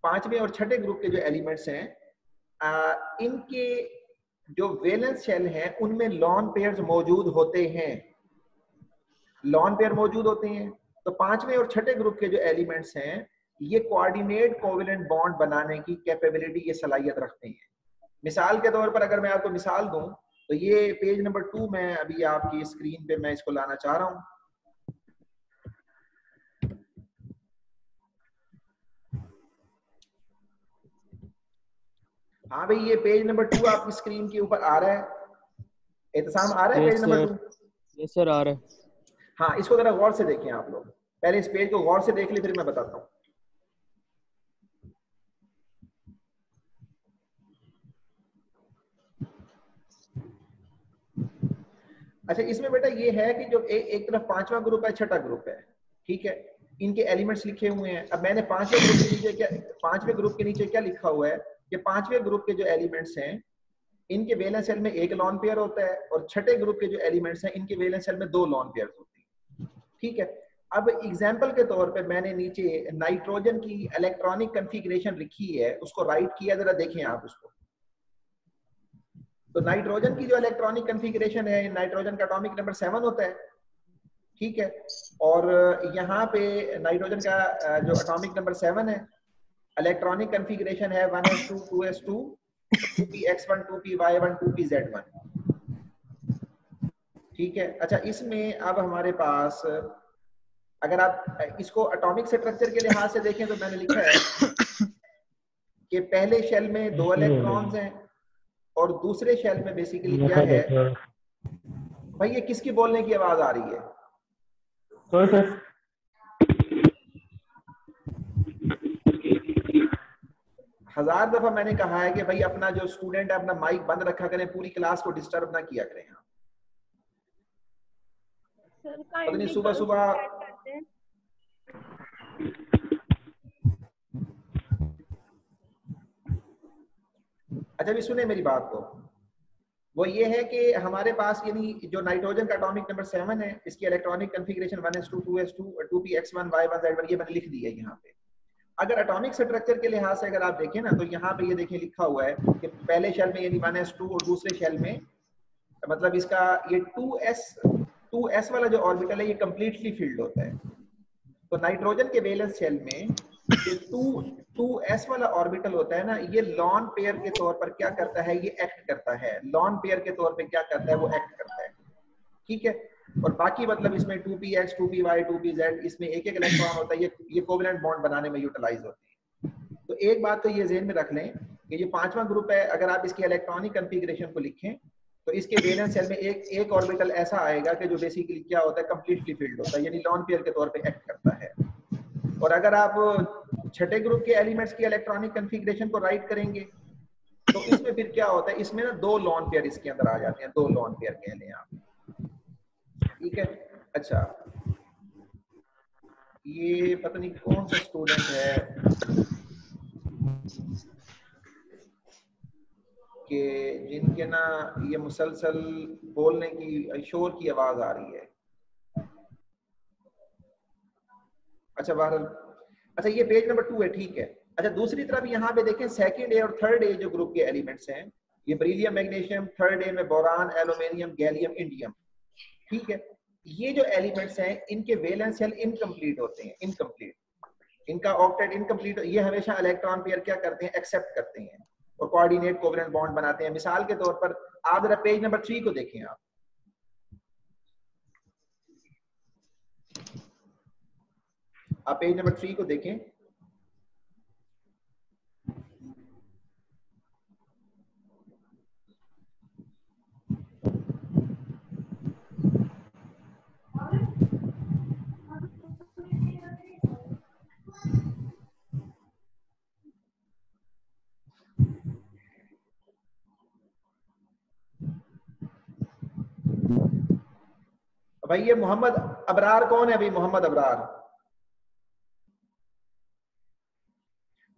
पांचवें और छठे ग्रुप के जो एलिमेंट्स हैं इनके जो वैलेंस शेल हैं उनमें लॉन पेयर्स मौजूद होते हैं, लॉन पेयर मौजूद होते हैं। तो पांचवें और छठे ग्रुप के जो एलिमेंट्स हैं ये कोऑर्डिनेट कोवेलेंट बॉन्ड बनाने की कैपेबिलिटी, ये सलाहियत रखते हैं। मिसाल के तौर पर अगर मैं आपको मिसाल दूं तो ये पेज नंबर 2 में अभी आपकी स्क्रीन पे मैं इसको लाना चाह रहा हूं। हाँ भाई ये पेज नंबर 2 आपकी स्क्रीन के ऊपर आ रहा है, एहतसाम आ रहा है पेज नंबर 2? यस सर आ रहा है। हाँ इसको जरा गौर से देखें आप लोग, पहले इस पेज को गौर से देख ले फिर मैं बताता हूँ। अच्छा इसमें बेटा ये है कि जो एक तरफ पांचवा ग्रुप है, छठा ग्रुप है, ठीक है, इनके एलिमेंट्स लिखे हुए हैं। अब मैंने पांचवें ग्रुप के नीचे क्या लिखा हुआ है कि पांचवें ग्रुप के जो एलिमेंट्स हैं इनके वैलेंस शेल में एक लॉन पेयर होता है और छठे ग्रुप के जो एलिमेंट्स हैं इनके वैलेंस शेल में दो लॉन पेयर होते हैं। ठीक है, अब एग्जाम्पल के तौर पे मैंने नीचे नाइट्रोजन की इलेक्ट्रॉनिक कॉन्फ़िगरेशन लिखी है, उसको राइट किया, जरा देखें आप उसको। तो नाइट्रोजन की जो इलेक्ट्रॉनिक कॉन्फ़िगरेशन है, नाइट्रोजन का एटॉमिक नंबर 7 होता है, ठीक है। और यहाँ पे नाइट्रोजन का जो एटॉमिक नंबर 7 है, इलेक्ट्रॉनिक कॉन्फ़िगरेशन है 1s2 2s2 2px1 2py1 2pz1, ठीक है। अच्छा, इसमें अब हमारे पास अगर आप इसको एटॉमिक स्ट्रक्चर के लिहाज से देखें तो मैंने लिखा है कि पहले शेल में 2 इलेक्ट्रॉन्स हैं और दूसरे शेल में बेसिकली क्या है। भाई ये किसकी बोलने की आवाज आ रही है? सर 1000 दफा मैंने कहा है कि भाई अपना जो स्टूडेंट है अपना माइक बंद रखा करें, पूरी क्लास को डिस्टर्ब ना किया करें। पता नहीं सुबह सुबह अच्छा भी सुने मेरी बात को। वो ये है कि हमारे पास यानी जो नाइट्रोजन का एटॉमिक नंबर 7 है, इसकी electronic configuration 1s2 2s2 2px1 y1 z1 ये मैंने लिख दी है यहाँ पे। अगर एटॉमिक स्ट्रक्चर के लिहाज से अगर आप देखें ना, तो यहाँ पे ये देखें लिखा हुआ है कि पहले शेल में यानी 1s2 और दूसरे शेल में मतलब इसका ये 2s वाला जो ऑर्बिटल है ये कंप्लीटली फिल्ड होता है। तो नाइट्रोजन के वैलेंस शेल में ये 2s वाला ऑर्बिटल होता है ना, ये लॉन पेयर के तौर पर क्या करता है, ये एक्ट करता है। लॉन पेयर के तौर पे क्या करता है, वो एक्ट करता है, ठीक है। और बाकी मतलब इसमें 2px 2py 2pz इसमें एक एक इलेक्ट्रॉन होता है, ये कोवेलेंट बॉन्ड बनाने में यूटिलाइज होते हैं। तो एक बात तो ये ज़हन में रख लें कि ये 5वां ग्रुप है, अगर आप इसकी इलेक्ट्रॉनिक कॉन्फ़िगरेशन को लिखें तो इसके वैलेंस शेल में एक ऑर्बिटल ऐसा आएगा कि जो बेसिकली क्या होता है, कंप्लीटली फिल्ड होता है, यानी लॉन पेयर के तौर पे एक्ट करता है। और अगर आप छठे ग्रुप के एलिमेंट्स की इलेक्ट्रॉनिक कॉन्फ़िगरेशन को राइट करेंगे तो इसमें फिर क्या होता है, इसमें ना 2 लॉन पेयर इसके अंदर आ जाते हैं, 2 लॉन पेयर कह लें आप, ठीक है। अच्छा, ये पता नहीं कौन सा स्टूडेंट है कि जिनके ना ये मुसलसल बोलने की शोर की आवाज आ रही है। अच्छा बहरहाल, अच्छा ये पेज नंबर 2 है, ठीक है। अच्छा दूसरी तरफ यहाँ पे देखें सेकंड ए और थर्ड ए जो ग्रुप के एलिमेंट्स हैं, ये बेरिलियम मैग्नीशियम, थर्ड ए में बोरान एल्यूमिनियम गैलियम इंडियम, ठीक है। ये जो एलिमेंट्स हैं इनके वैलेंस शेल इनकम्प्लीट होते हैं, इनकम्प्लीट, इनका ऑक्टेट इनकम्प्लीट। ये हमेशा इलेक्ट्रॉन पेयर क्या करते हैं, एक्सेप्ट करते हैं और कोऑर्डिनेट कोवेलेंट बॉन्ड बनाते हैं। मिसाल के तौर पर आप जरा पेज नंबर 3 को देखें, आप पेज नंबर 3 को देखें। भाई ये मोहम्मद अबरार कौन है? भाई मोहम्मद अबरार,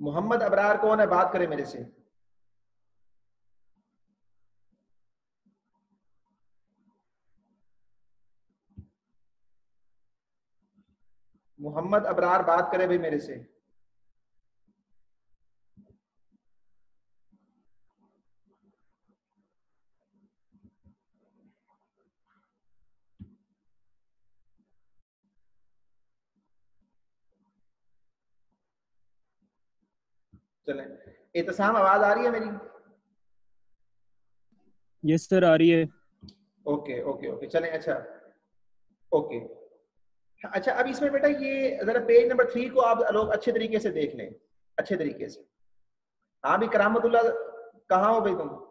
मोहम्मद अबरार कौन है? बात करें मेरे से। मोहम्मद अबरार बात करे भाई मेरे से। चलें, एहतसाम आवाज आ रही है मेरी? यस सर, आ रही है। ओके ओके ओके, चलें। अच्छा ओके, अच्छा अब इसमें बेटा ये जरा पेज नंबर 3 को आप लोग अच्छे तरीके से देख लें, अच्छे तरीके से। हाँ भी करामतुल्लाह, कहाँ हो भाई तुम?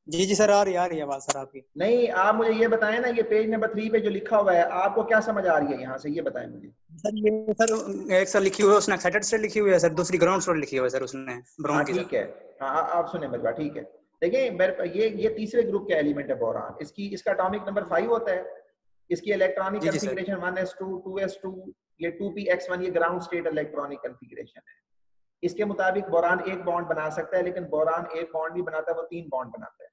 जी जी सर, आ रही है आवाज सर आपकी। नहीं, आप मुझे ये बताएं ना, ये पेज नंबर 3 पे जो लिखा हुआ है आपको क्या समझ आ रही है यहाँ से, ये बताएं मुझे। सर ये सर एक सर लिखी हुई है उसने एक्साइटेड स्टेट लिखी हुई है सर, दूसरी ग्राउंड स्टेट लिखी हुई है सर उसने ब्राउन की। ठीक है, हाँ आप सुने मेरी बात, ठीक है। देखिए मेरे ये तीसरे ग्रुप के एलिमेंट है बोरान, इसका एटॉमिक नंबर 5 होता है, इसकी इलेक्ट्रॉनिक कॉन्फ़िगरेशन 1s2 2s2 ये 2px1 ये ग्राउंड स्टेट इलेक्ट्रॉनिक कॉन्फ़िगरेशन है। इसके मुताबिक बोरान एक बॉन्ड बना सकता है, लेकिन बोरान एक बॉन्ड नहीं बनाता, वो 3 बॉन्ड बनाता है।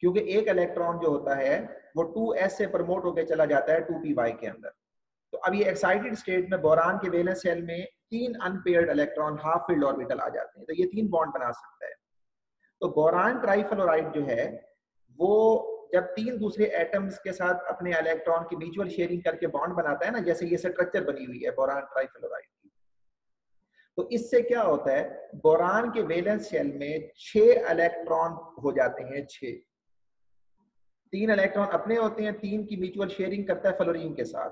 क्योंकि एक इलेक्ट्रॉन जो होता है वो 2s से प्रमोट होकर चला जाता है 2p के अंदर। तो अब ये एक्साइटेड स्टेट में बोरान के वैलेंस शेल में 3 unpaired electron half filled orbital आ जाते हैं, तो ये 3 बॉन्ड बना सकता है। तो बोरान ट्राइफ्लोराइड जो है वो जब 3 दूसरे एटम्स के साथ अपने इलेक्ट्रॉन की म्यूचुअल शेयरिंग करके बॉन्ड बनाता है ना, जैसे ये स्ट्रक्चर बनी हुई है बोरान ट्राइफ्लोराइड की, तो इससे क्या होता है, बोरान के वैलेंस शेल में 6 इलेक्ट्रॉन हो जाते हैं। 6, 3 इलेक्ट्रॉन अपने होते हैं, 3 की म्यूचुअल शेयरिंग करता है फ्लोरीन के साथ,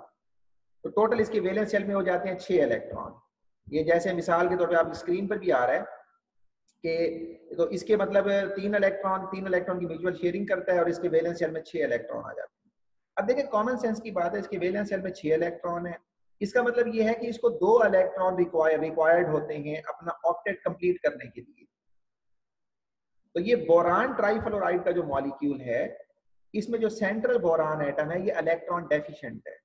तो टोटल इसके वैलेंस शेल में हो जाते हैं 6 इलेक्ट्रॉन। ये जैसे मिसाल के तौर पे आप स्क्रीन पर भी आ रहा है कि तो इसके मतलब 3 इलेक्ट्रॉन की म्यूचुअल शेयरिंग करता है और इसके वैलेंस शेल में 6 इलेक्ट्रॉन आ जाते हैं। अब देखिए कॉमन सेंस की बात है, इसके वैलेंस शेल में 6 इलेक्ट्रॉन है, इसका मतलब ये है कि इसको 2 इलेक्ट्रॉन रिक्वायर्ड होते हैं अपना ऑक्टेट कंप्लीट करने के लिए। तो ये बोरान ट्राइफ्लोराइड का जो मॉलिक्यूल है, इसमें जो सेंट्रल बोरान एटम है ये इलेक्ट्रॉन डेफिशिएंट है,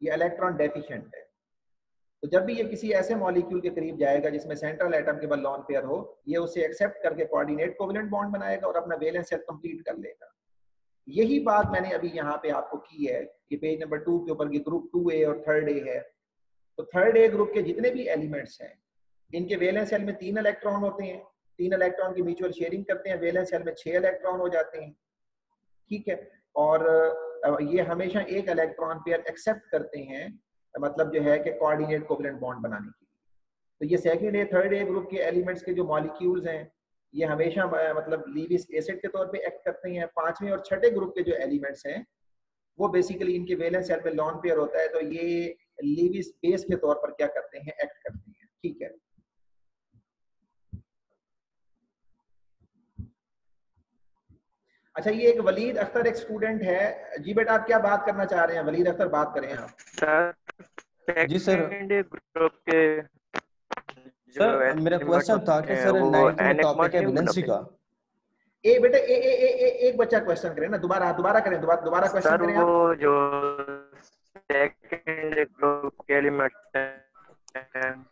ये इलेक्ट्रॉन डेफिशिएंट है। तो जब भी ये किसी ऐसे मॉलिक्यूल के करीब जाएगा जिसमें सेंट्रल एटम के बल लॉन पेयर हो, ये उसे एक्सेप्ट करके कोऑर्डिनेट कोवेलेंट बॉन्ड बनाएगा और अपना वैलेंस शेल कंप्लीट कर लेगा। यही बात मैंने अभी यहाँ पे आपको की है कि पेज नंबर 2 के ऊपर की ग्रुप 2A और 3rd A है। तो 3rd A ग्रुप के जितने भी एलिमेंट्स हैं, इनके वैलेंस शेल में 3 इलेक्ट्रॉन होते हैं, 3 इलेक्ट्रॉन की म्यूचुअल शेयरिंग करते हैं, वैलेंस शेल में 6 इलेक्ट्रॉन हो जाते हैं, ठीक है। और ये हमेशा एक इलेक्ट्रॉन पेयर एक्सेप्ट करते हैं, मतलब जो है कि कोऑर्डिनेट कोवेलेंट बॉन्ड बनाने के लिए। तो ये 2nd A 3rd A group के एलिमेंट्स के जो मॉलिक्यूल्स हैं ये हमेशा मतलब लीविस एसिड के तौर पे एक्ट करते हैं। 5वें और 6ठे ग्रुप के जो एलिमेंट्स हैं वो बेसिकली इनके वैलेंस शेल में लॉन पेयर होता है, तो ये लीविस बेस के तौर पर क्या करते हैं, एक्ट करते हैं, ठीक है। अच्छा, ये एक वलीद अख्तर एक स्टूडेंट है जी। बेटा आप क्या बात करना चाह रहे हैं? वलीद अख्तर बात करें आप। जी सर। ग्रुप के सर मेरा क्वेश्चन था कि सर 9th में टॉपिक है वैलेंसी का। ए बेटा एक बच्चा क्वेश्चन करे ना, दोबारा करें, दोबारा क्वेश्चन करें आप। वो जो सेकंड ग्रुप के एलिमेंट हैं,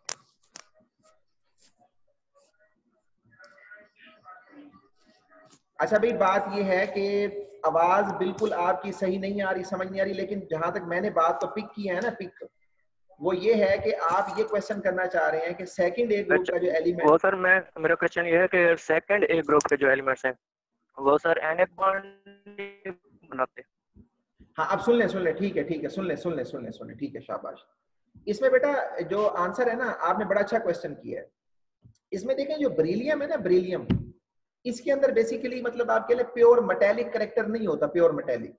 अच्छा भाई, बात ये है कि आवाज बिल्कुल आपकी सही नहीं आ रही, समझ नहीं आ रही, लेकिन जहां तक मैंने बात तो पिक की है ना, पिक वो ये है कि आप ये क्वेश्चन करना चाह रहे हैं कि 2nd A ग्रुप का जो एलिमेंट। वो सर मेरा क्वेश्चन ये है कि 2nd A ग्रुप के जो एलिमेंट्स हैं वो सर NH बॉन्ड बनाते हैं। हाँ, अब सुन ले, ठीक है, सुन ले, ठीक है, शाबाश। इसमें बेटा जो आंसर है ना, आपने बड़ा अच्छा क्वेश्चन किया है। इसमें देखें जो बेरिलियम है ना, बेरिलियम, इसके अंदर बेसिकली मतलब आप कह लें प्योर मेटेलिक कैरेक्टर नहीं होता, प्योर मेटेलिक,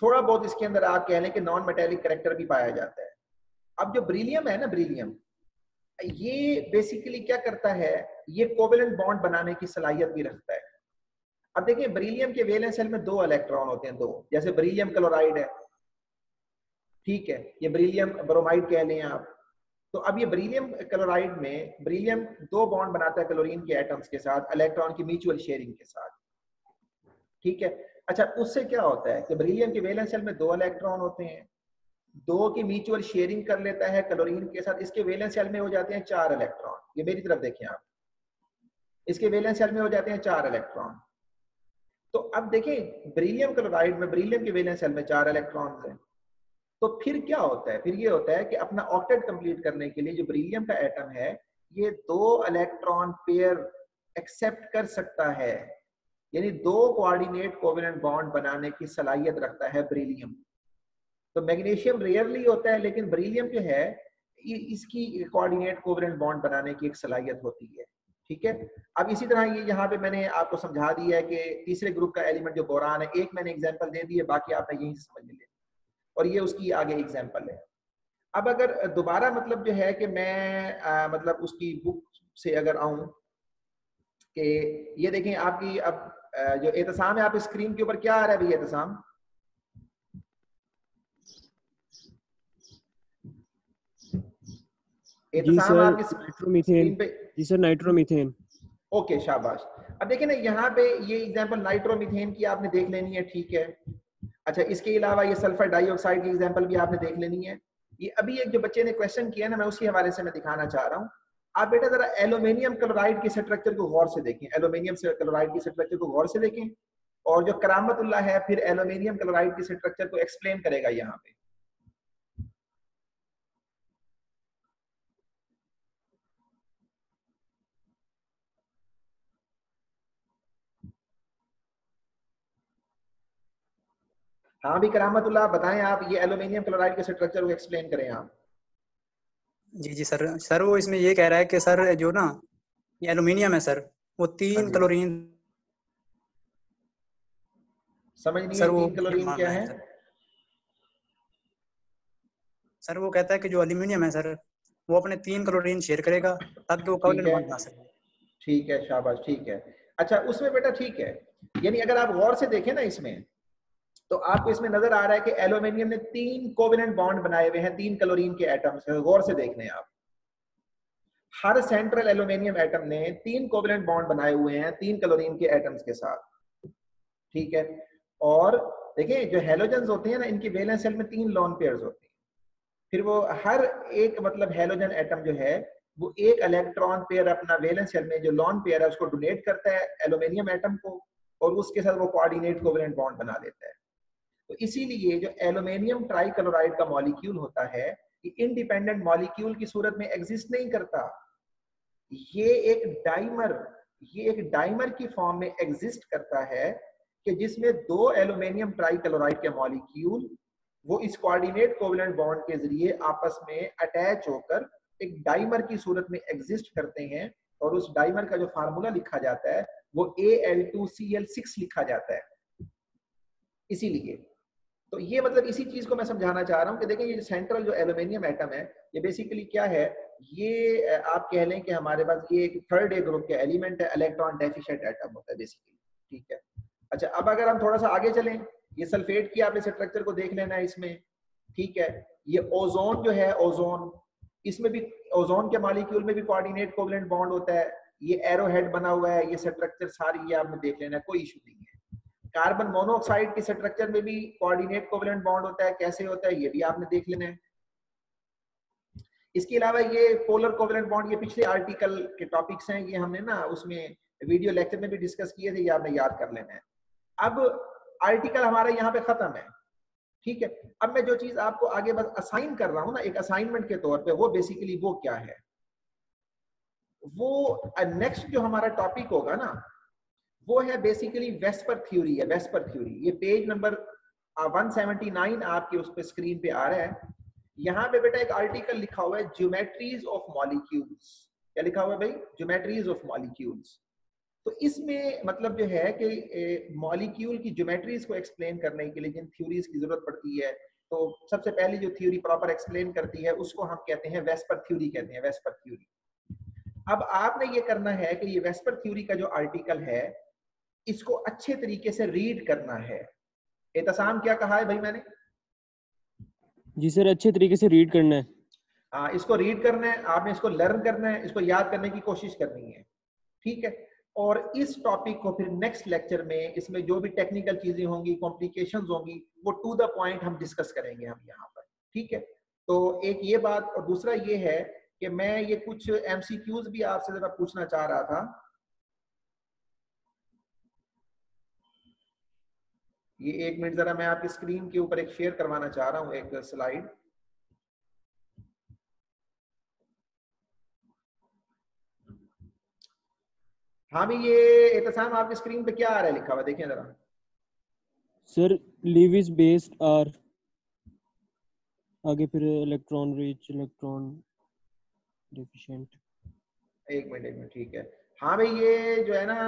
थोड़ा बहुत इसके अंदर आप कह लें कि नॉन मेटेलिक कैरेक्टर भी पाया जाता है। अब जो बेरिलियम है ना, बेरिलियम ये बेसिकली क्या करता है, ये कोवेलेंट बॉन्ड बनाने की सलाहियत भी रखता है। अब देखिए बेरिलियम के वैलेंस शेल में 2 इलेक्ट्रॉन होते हैं, 2, जैसे बेरिलियम क्लोराइड है, ठीक है, ये बेरिलियम ब्रोमाइड कह लें आप। तो अब ये बेरिलियम क्लोराइड में बेरिलियम 2 बॉन्ड बनाता है क्लोरीन के एटम्स के साथ इलेक्ट्रॉन की म्यूचुअल शेयरिंग के साथ, ठीक है। अच्छा, उससे क्या होता है कि बेरिलियम के वैलेंस शेल में 2 इलेक्ट्रॉन होते हैं, 2 की म्यूचुअल शेयरिंग कर लेता है क्लोरीन के साथ, इसके वैलेंस शेल में हो जाते हैं 4 इलेक्ट्रॉन। ये मेरी तरफ देखें आप, इसके वैलेंस शेल में हो जाते हैं 4 इलेक्ट्रॉन। तो अब देखें बेरिलियम क्लोराइड में बेरिलियम के वैलेंस शेल में 4 इलेक्ट्रॉन हैं, तो फिर क्या होता है, फिर ये होता है कि अपना ऑक्टेट कंप्लीट करने के लिए जो बेरिलियम का एटम है ये 2 इलेक्ट्रॉन पेयर एक्सेप्ट कर सकता है, यानी 2 कोऑर्डिनेट कोवेलेंट बॉन्ड बनाने की सलाहियत रखता है बेरिलियम। तो मैग्नीशियम रेयरली होता है, लेकिन बेरिलियम जो है इसकी कोऑर्डिनेट कोवेलेंट बॉन्ड बनाने की एक सलाहियत होती है, ठीक है। अब इसी तरह ये यहाँ पे मैंने आपको समझा दिया है कि तीसरे ग्रुप का एलिमेंट जो बोरान है, एक मैंने एग्जांपल दे दी है, बाकी आपने यहीं से समझ लिया, और ये उसकी आगे एग्जांपल है। अब अगर दोबारा मतलब जो है कि मैं मतलब उसकी बुक से अगर आऊं कि ये देखें आपकी अब जो एहतसाम है, आप स्क्रीन के ऊपर क्या आ रहा है भैया एहतसाम? एहतसाम आपकी स्क्रीन पे। जी सर, नाइट्रोमीथेन। ओके, शाबाश। अब देखिए ना यहाँ पे ये एग्जांपल नाइट्रोमीथेन की आपने देख लेनी है, ठीक है। अच्छा, इसके अलावा ये सल्फर डाइऑक्साइड की एग्जांपल भी आपने देख लेनी है। ये अभी एक जो बच्चे ने क्वेश्चन किया ना, मैं उसी हवाले से मैं दिखाना चाह रहा हूँ। आप बेटा जरा एल्यूमिनियम क्लोराइड के स्ट्रक्चर को गौर से देखें, एल्यूमिनियम क्लोराइड की स्ट्रक्चर को गौर से देखें। और जो करामतुल्लाह है फिर एल्यूमिनियम क्लोराइड के स्ट्रक्चर को एक्सप्लेन करेगा यहाँ पे। हाँ भी करामतुल्लाह बताएं आप, ये एल्यूमिनियम क्लोराइड के स्ट्रक्चर को एक्सप्लेन करें आप। जी जी सर। सर वो इसमें ये कह रहा है कि सर जो ना ये एल्यूमिनियम है सर, वो हाँ 3 जी, क्लोरीन समझ नहीं है सर वो 3 क्लोरीन मान क्या रहे है? हैं सर। सर वो कहता है कि जो एल्यूमिनियम है सर, वो अपने 3 क्लोरीन शेयर करेगा ताकि वो ठीक कोवलेंट है, बॉन्ड बना सके। ठीक है, शाबाश, ठीक है। अच्छा उसमें बेटा ठीक है, यानी अगर आप गौर से देखें ना इसमें, तो आपको इसमें नजर आ रहा है कि एल्यूमिनियम ने 3 कोवेलेंट बॉन्ड बनाए हुए हैं 3 क्लोरीन के एटम्स। गौर से देख लें आप, हर सेंट्रल एल्यूमिनियम एटम ने 3 कोवेलेंट बॉन्ड बनाए हुए हैं 3 क्लोरीन के एटम्स के साथ, ठीक है। और देखिए जो हेलोजन्स होते हैं ना, इनकी वैलेंस शेल में 3 लोन पेयर्स होते हैं। फिर वो हर एक मतलब हेलोजन एटम जो है वो एक इलेक्ट्रॉन पेयर अपना वैलेंस शेल में जो लोन पेयर है उसको डोनेट करता है एल्यूमिनियम एटम को, और उसके साथ वो कोऑर्डिनेट कोवेलेंट बॉन्ड बना देता है। तो इसीलिए जो एल्यूमिनियम ट्राइक्लोराइड का मॉलिक्यूल होता है ये इंडिपेंडेंट मॉलिक्यूल की सूरत में एग्जिस्ट नहीं करता, ये एक डाइमर की फॉर्म में एग्जिस्ट करता है कि जिसमें 2 एल्यूमिनियम ट्राइक्लोराइड के मॉलिक्यूल वो इस कोऑर्डिनेट कोवेलेंट बॉन्ड के जरिए आपस में अटैच होकर एक डाइमर की सूरत में एग्जिस्ट करते हैं, और उस डाइमर का जो फार्मूला लिखा जाता है वो Al2Cl6 लिखा जाता है। इसीलिए तो ये मतलब इसी चीज को मैं समझाना चाह रहा हूँ कि देखें ये सेंट्रल जो एल्यूमिनियम एटम है ये बेसिकली क्या है, ये आप कह लें कि हमारे पास ये एक थर्ड ए ग्रुप के एलिमेंट है, इलेक्ट्रॉन डेफिशिएंट एटम होता है बेसिकली, ठीक है। अच्छा अब अगर हम थोड़ा सा आगे चलें, ये सल्फेट की आप इस स्ट्रक्चर को देख लेना है इसमें, ठीक है। ये ओजोन जो है, ओजोन, इसमें भी ओजोन के मॉलिक्यूल में भी कोऑर्डिनेट कोवेलेंट बॉन्ड होता है, ये एरो हेड बना हुआ है, ये स्ट्रक्चर सारी ये आपने देख लेना है, कोई इशू नहीं है। कार्बन मोनोऑक्साइड के स्ट्रक्चर में भी कोऑर्डिनेट कोवेलेंट बॉन्ड होता है, कैसे होता है ये भी आपने देख लेना है। इसके अलावा ये पोलर कोवेलेंट बॉन्ड, ये पिछले आर्टिकल के टॉपिक्स हैं, ये हमने ना उसमें वीडियो लेक्चर में भी डिस्कस किए थे, ये आपने याद कर लेना है। अब आर्टिकल हमारा यहाँ पे खत्म है, ठीक है। अब मैं जो चीज आपको आगे बस असाइन कर रहा हूँ ना एक असाइनमेंट के तौर पे, वो बेसिकली वो क्या है, वो नेक्स्ट जो हमारा टॉपिक होगा ना वो है बेसिकली वेस्पर थ्योरी है। वेस्पर थ्योरी ये पेज नंबर 179 आपके उस पे स्क्रीन पे आ रहा है। यहाँ पे बेटा एक आर्टिकल लिखा हुआ है ज्योमेट्रीज ऑफ मॉलिक्यूल्स। क्या लिखा हुआ है भाई? Geometries of molecules. तो इसमें मतलब जो है कि मॉलिक्यूल की ज्योमेट्रीज को एक्सप्लेन करने के लिए जिन थ्योरीज की जरूरत पड़ती है, तो सबसे पहली जो थ्योरी प्रॉपर एक्सप्लेन करती है उसको हम कहते हैं वेस्पर थ्योरी, कहते हैं वेस्पर थ्योरी। अब आपने ये करना है कि ये वेस्पर थ्योरी का जो आर्टिकल है इसको अच्छे तरीके से रीड करना है। एहतसाम क्या कहा है भाई मैंने? जी सर, अच्छे तरीके से रीड करना है। हाँ, इसको रीड करना है, आपने इसको लर्न करना है, इसको याद करने की कोशिश करनी है, ठीक है। और इस टॉपिक को फिर नेक्स्ट लेक्चर में इसमें जो भी टेक्निकल चीजें होंगी, कॉम्प्लिकेशंस होंगी, वो टू द पॉइंट हम डिस्कस करेंगे हम यहाँ पर, ठीक है। तो एक ये बात, और दूसरा ये है कि मैं ये कुछ एमसीक्यूज भी आपसे जरा पूछना चाह रहा था। ये 1 मिनट जरा मैं आपकी स्क्रीन के ऊपर एक शेयर करवाना चाह रहा हूँ एक स्लाइड। हाँ भी ये एहतसाम आपकी स्क्रीन पे क्या आ रहा है लिखा हुआ, देखें जरा। सर लीविस बेस्ड आर, आगे फिर इलेक्ट्रॉन रिच, इलेक्ट्रॉन डेफिशिएंट। एक मिनट, ठीक है। हाँ भाई ये जो है ना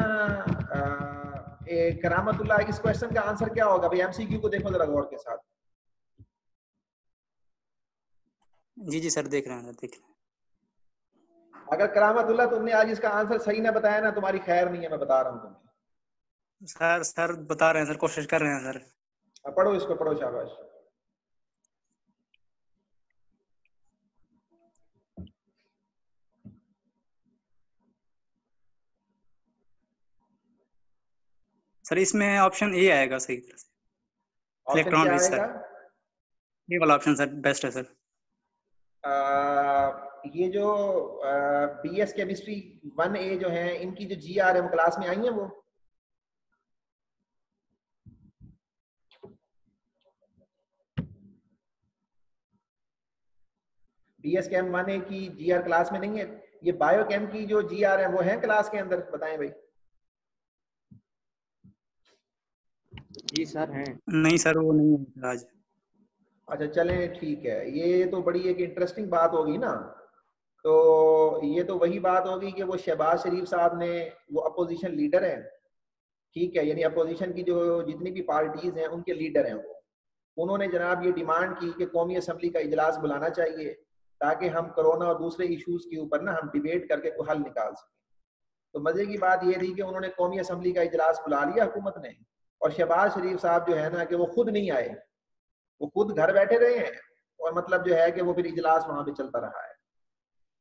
करामतुल्लाह, इस क्वेश्चन का आंसर क्या होगा भाई? एमसीक्यू को देखो जरा गौर के साथ। जी जी सर, देख रहे हैं सर, देख रहे हैं। अगर करामतुल्लाह तुमने आज इसका आंसर सही ना बताया ना, तुम्हारी खैर नहीं है, मैं बता रहा हूँ तुम्हें। सर बता रहे हैं सर, कोशिश कर रहे हैं सर। पढ़ो इसको, पढ़ो, शाबाश। सर इसमें ऑप्शन ए आएगा सही तरह से, ऑप्शन इलेक्ट्रॉन क्या रिच आएगा? सर। ये वाला ऑप्शन सर बेस्ट है सर। ये जो बीएस केमिस्ट्री 1A जो है, इनकी जो जीआर है वो क्लास में आई है वो? BS Chem 1A की GR क्लास में नहीं है? ये बायोकेम की जो GR है वो है क्लास के अंदर? बताएं भाई। जी सर हैं। नहीं सर, वो नहीं है आज। अच्छा चलें ठीक है, ये तो बड़ी एक इंटरेस्टिंग बात होगी ना। तो ये तो वही बात होगी कि वो शहबाज शरीफ साहब ने, वो अपोजिशन लीडर हैं, ठीक है, यानी अपोजिशन की जो जितनी भी पार्टीज हैं उनके लीडर हैं वो, उन्होंने जनाब ये डिमांड की कि कौमी असम्बली का इजलास बुलाना चाहिए ताकि हम कोरोना और दूसरे इश्यूज के ऊपर ना हम डिबेट करके कोई हल निकाल सकें। तो मजे की बात ये थी कि उन्होंने कौमी असम्बली का इजलास बुला लिया हुकूमत ने, और शहबाज शरीफ साहब जो है ना कि वो खुद नहीं आए, वो खुद घर बैठे रहे हैं, और मतलब जो है कि वो फिर इजलास वहां पे चलता रहा है।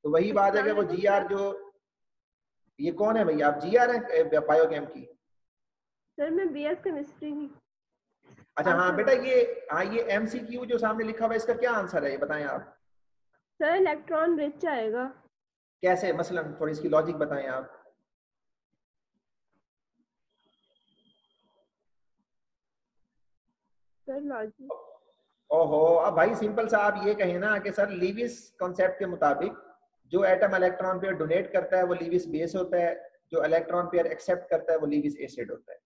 तो वही बात है कि वो GR जो, ये कौन है भैया आप? GR हैं बायोकेम की? सर मैं BS केमिस्ट्री की। अच्छा हाँ बेटा, ये MCQ जो सामने लिखा हुआ है इसका क्या आंसर है, ये बताएं आप। सर इलेक्ट्रॉन रिच आएगा। कैसे, मसलन थोड़ी इसकी लॉजिक बताएं आप। सर लॉजिक, ओहो, अब भाई सिंपल सा आप ये कहें ना कि सर लीविस कॉन्सेप्ट के मुताबिक जो एटम इलेक्ट्रॉन पेयर डोनेट करता है वो लीविस बेस होता है, जो इलेक्ट्रॉन पेयर एक्सेप्ट करता है वो लीविस एसिड होता है।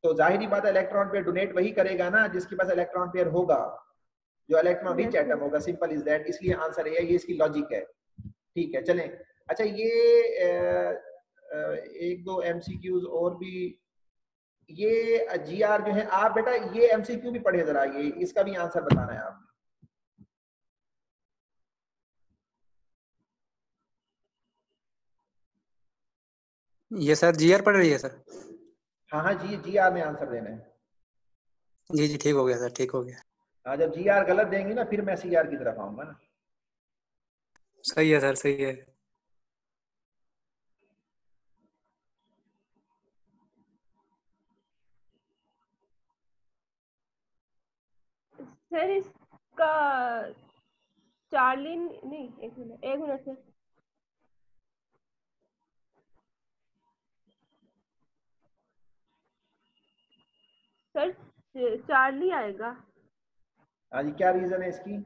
तो जाहिर बात है इलेक्ट्रॉन पेयर डोनेट वही करेगा ना जिसके पास इलेक्ट्रॉन पेयर होगा, जो इलेक्ट्रॉन रिच एटम होगा, सिंपल इज दैट। इसलिए आंसर ये इसकी लॉजिक है। ठीक है चलें। अच्छा ये एक दो MCQs और भी, ये GR जो है, आप बेटा ये MCQ भी पढ़े जरा, ये इसका भी आंसर बताना है आपने। ये सर GR पढ़ रही है सर? हाँ हाँ जी, GR में आंसर देना है। जी जी ठीक हो गया सर, ठीक हो गया। हाँ, जब GR गलत देंगे ना फिर मैं CR की तरफ आऊंगा ना। सही है सर, सही है। सर इसका चार्ली नहीं, एक मिनट सर। सर चार्ली आएगा। हाँ जी, क्या रीजन है इसकी?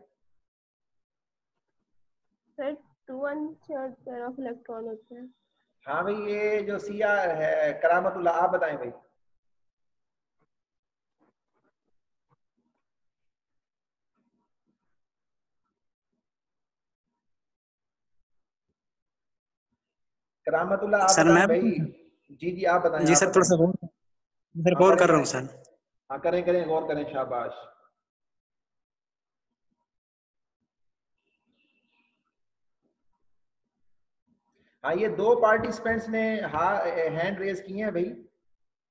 Sir 2 unshared pair of electron होते हैं। हाँ भाई, ये जो CR है करामतुल्लाह, आप बताएं भाई। करामतुल्लाह आप सर बताएं मैं भाई। जी जी आप बताएं, जी आप सर, थोड़ा बताएं। सा गौर, सर हाँ गौर करें कर रहा हूँ करें। सर। हाँ करें करें, गौर करें, शाबाश। हाँ, ये दो पार्टिसिपेंट्स ने हैंड रेज किए हैं भाई।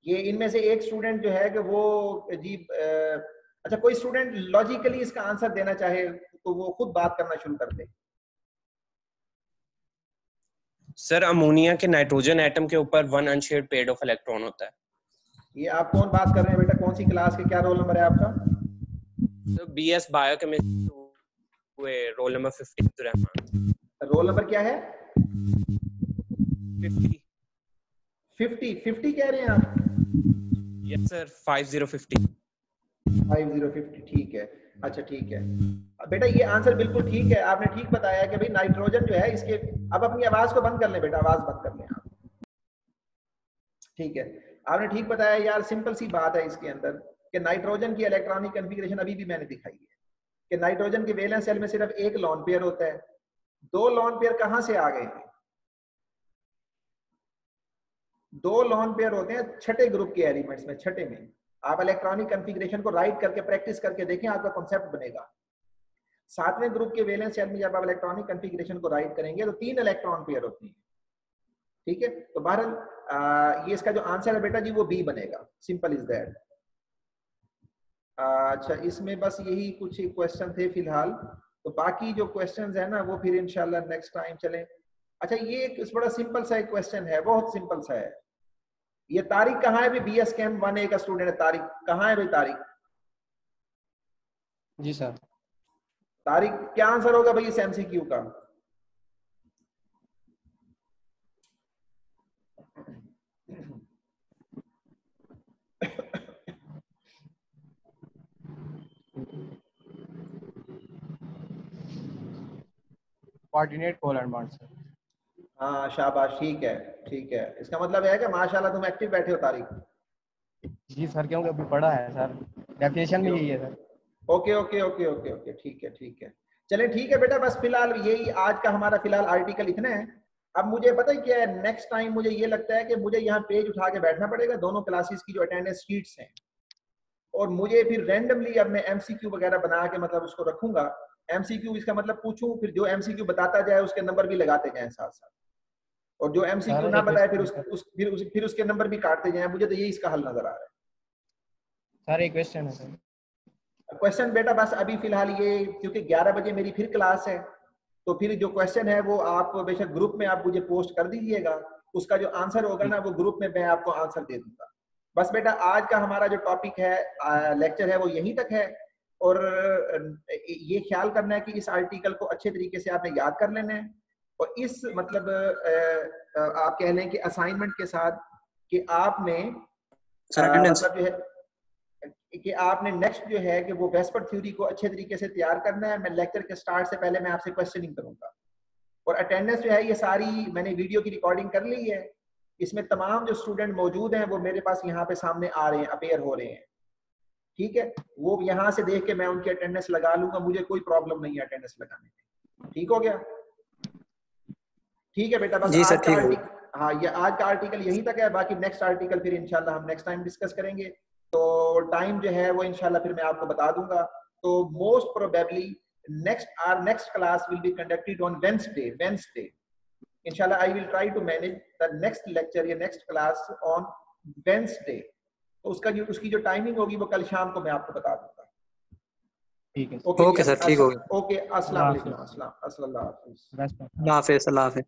ये इनमें से एक स्टूडेंट जो है कि वो अजीब, अच्छा कोई स्टूडेंट लॉजिकली इसका आंसर देना चाहे तो वो खुद बात करना शुरू कर दे। सर अमोनिया के नाइट्रोजन एटम के ऊपर 1 अनशेयर्ड पेयर ऑफ इलेक्ट्रॉन होता है। ये आप कौन बात कर रहे हैं बेटा, कौन सी क्लास के, क्या रोल नंबर है आपका? तो BS biochemistry, roll number 50 Abdurrahman. Roll number क्या है? 50। 50 कह रहे हैं आप? Yes sir, 5050। 5050 ठीक है। अच्छा ठीक है बेटा, ये आंसर बिल्कुल ठीक है, आपने ठीक बताया कि भाई नाइट्रोजन जो है इसके, अब अपनी आवाज को बंद कर लें बेटा, आवाज बंद कर लें आप। ठीक है, आपने ठीक बताया यार, सिंपल सी बात है इसके अंदर कि नाइट्रोजन की इलेक्ट्रॉनिक कॉन्फ़िगरेशन अभी भी मैंने दिखाई है कि नाइट्रोजन के वैलेंस शेल में सिर्फ एक लॉन पेयर होता है। दो लॉन पेयर कहां से आ गए हैं? दो लॉन पेयर होते हैं छठे ग्रुप के एलिमेंट्स में, छठे में। आप इलेक्ट्रॉनिक कॉन्फ़िगरेशन को राइट करके प्रैक्टिस करके देखें, आपका कॉन्सेप्ट बनेगा। सातवें ग्रुप के वैलेंस शेल में जब आप इलेक्ट्रॉनिक कॉन्फ़िगरेशन को राइट करेंगे तो 3 इलेक्ट्रॉन पेयर होती हैं। ठीक है, तो बहरहाल ये इसका जो आंसर है बेटा जी वो बी बनेगा, सिंपल इज दैट। अच्छा, इसमें बस यही कुछ क्वेश्चन थे फिलहाल, तो बाकी जो क्वेश्चंस है ना वो फिर इंशाल्लाह नेक्स्ट टाइम चलें। अच्छा, ये एक बड़ा सिंपल सा एक क्वेश्चन है, बहुत सिंपल सा है। ये तारिक कहाँ है भाई? BS Chem 1A का स्टूडेंट है तारिक, कहाँ है भाई तारिक? जी सर। तारिक, क्या आंसर होगा भाई इस MCQ का? Coordinate call and bound sir. हाँ शाबाश, ठीक है ठीक है। इसका मतलब है कि माशाल्लाह तुम एक्टिव बैठे हो तारिक। जी सर, क्योंकि अभी पढ़ा है सर, डेफिनेशन भी यही है sir. Okay okay okay okay okay, ठीक है ठीक है। चले ठीक है बेटा, बस फिलहाल यही आज का हमारा फिलहाल आर्टिकल इतना है। अब मुझे पता है क्या है, नेक्स्ट टाइम मुझे ये लगता है कि मुझे यहाँ पेज उठा के बैठना पड़ेगा दोनों क्लासेस की जो अटेंडेंस शीट्स हैं, और मुझे फिर रैंडमली अब मैं एमसीक्यू वगैरह बना के मतलब उसको रखूंगा। एमसीक्यू इसका मतलब पूछूं, फिर जो एमसीक्यू बताता जाए उसके नंबर भी लगाते जाएं साथ साथ, और जो एमसीक्यू ना बताए फिर उसके नंबर भी काटते जाएं। मुझे तो ये इसका हल नजर आ रहा है। सर एक क्वेश्चन है सर। क्वेश्चन बेटा बस अभी फिलहाल ये, क्योंकि 11 बजे मेरी फिर क्लास है, तो फिर जो क्वेश्चन है वो आप बेशक ग्रुप में आप मुझे पोस्ट कर दीजिएगा, उसका जो आंसर होगा ना वो ग्रुप में मैं आपको आंसर दे दूंगा। बस बेटा आज का हमारा जो टॉपिक है, लेक्चर है, वो यहीं तक है। और ये ख्याल करना है कि इस आर्टिकल को अच्छे तरीके से आपने याद कर लेना है, और इस मतलब आप कह लें कि असाइनमेंट के साथ कि आपने मतलब जो है कि आपने नेक्स्ट जो है कि वो वेस्पर थ्योरी को अच्छे तरीके से तैयार करना है। मैं लेक्चर के स्टार्ट से पहले मैं आपसे क्वेश्चनिंग करूंगा, और अटेंडेंस जो है ये सारी मैंने वीडियो की रिकॉर्डिंग कर ली है। इसमें तमाम जो स्टूडेंट मौजूद हैं वो मेरे पास यहाँ पे सामने आ रहे हैं, अपेयर हो रहे हैं, ठीक है। वो यहाँ से देख के मैं उनकी अटेंडेंस लगा लूंगा, मुझे कोई प्रॉब्लम नहीं है अटेंडेंस लगाने में। ठीक हो गया? ठीक है बेटा, बस जी आज सर, का ठीक है। आर्टिकल, हाँ ये आज का आर्टिकल यहीं तक है। बाकी नेक्स्ट आर्टिकल फिर इंशाल्लाह हम नेक्स्ट टाइम डिस्कस करेंगे। तो टाइम जो है वो इंशाल्लाह फिर मैं आपको बता दूंगा। तो most probably next class will be conducted on Wednesday. इंशाल्लाह I will try to manage the next lecture या नेक्स्ट क्लास ऑन वेंसडे। तो उसकी जो टाइमिंग होगी वो कल शाम को मैं आपको बता दूंगा। ठीक है ओके सर, ठीक हो गया। ओके, अस्सलाम वालेकुम। अस्सलाम, अस्सलाम, अल्लाह हाफिज़। अल्लाह हाफिज़।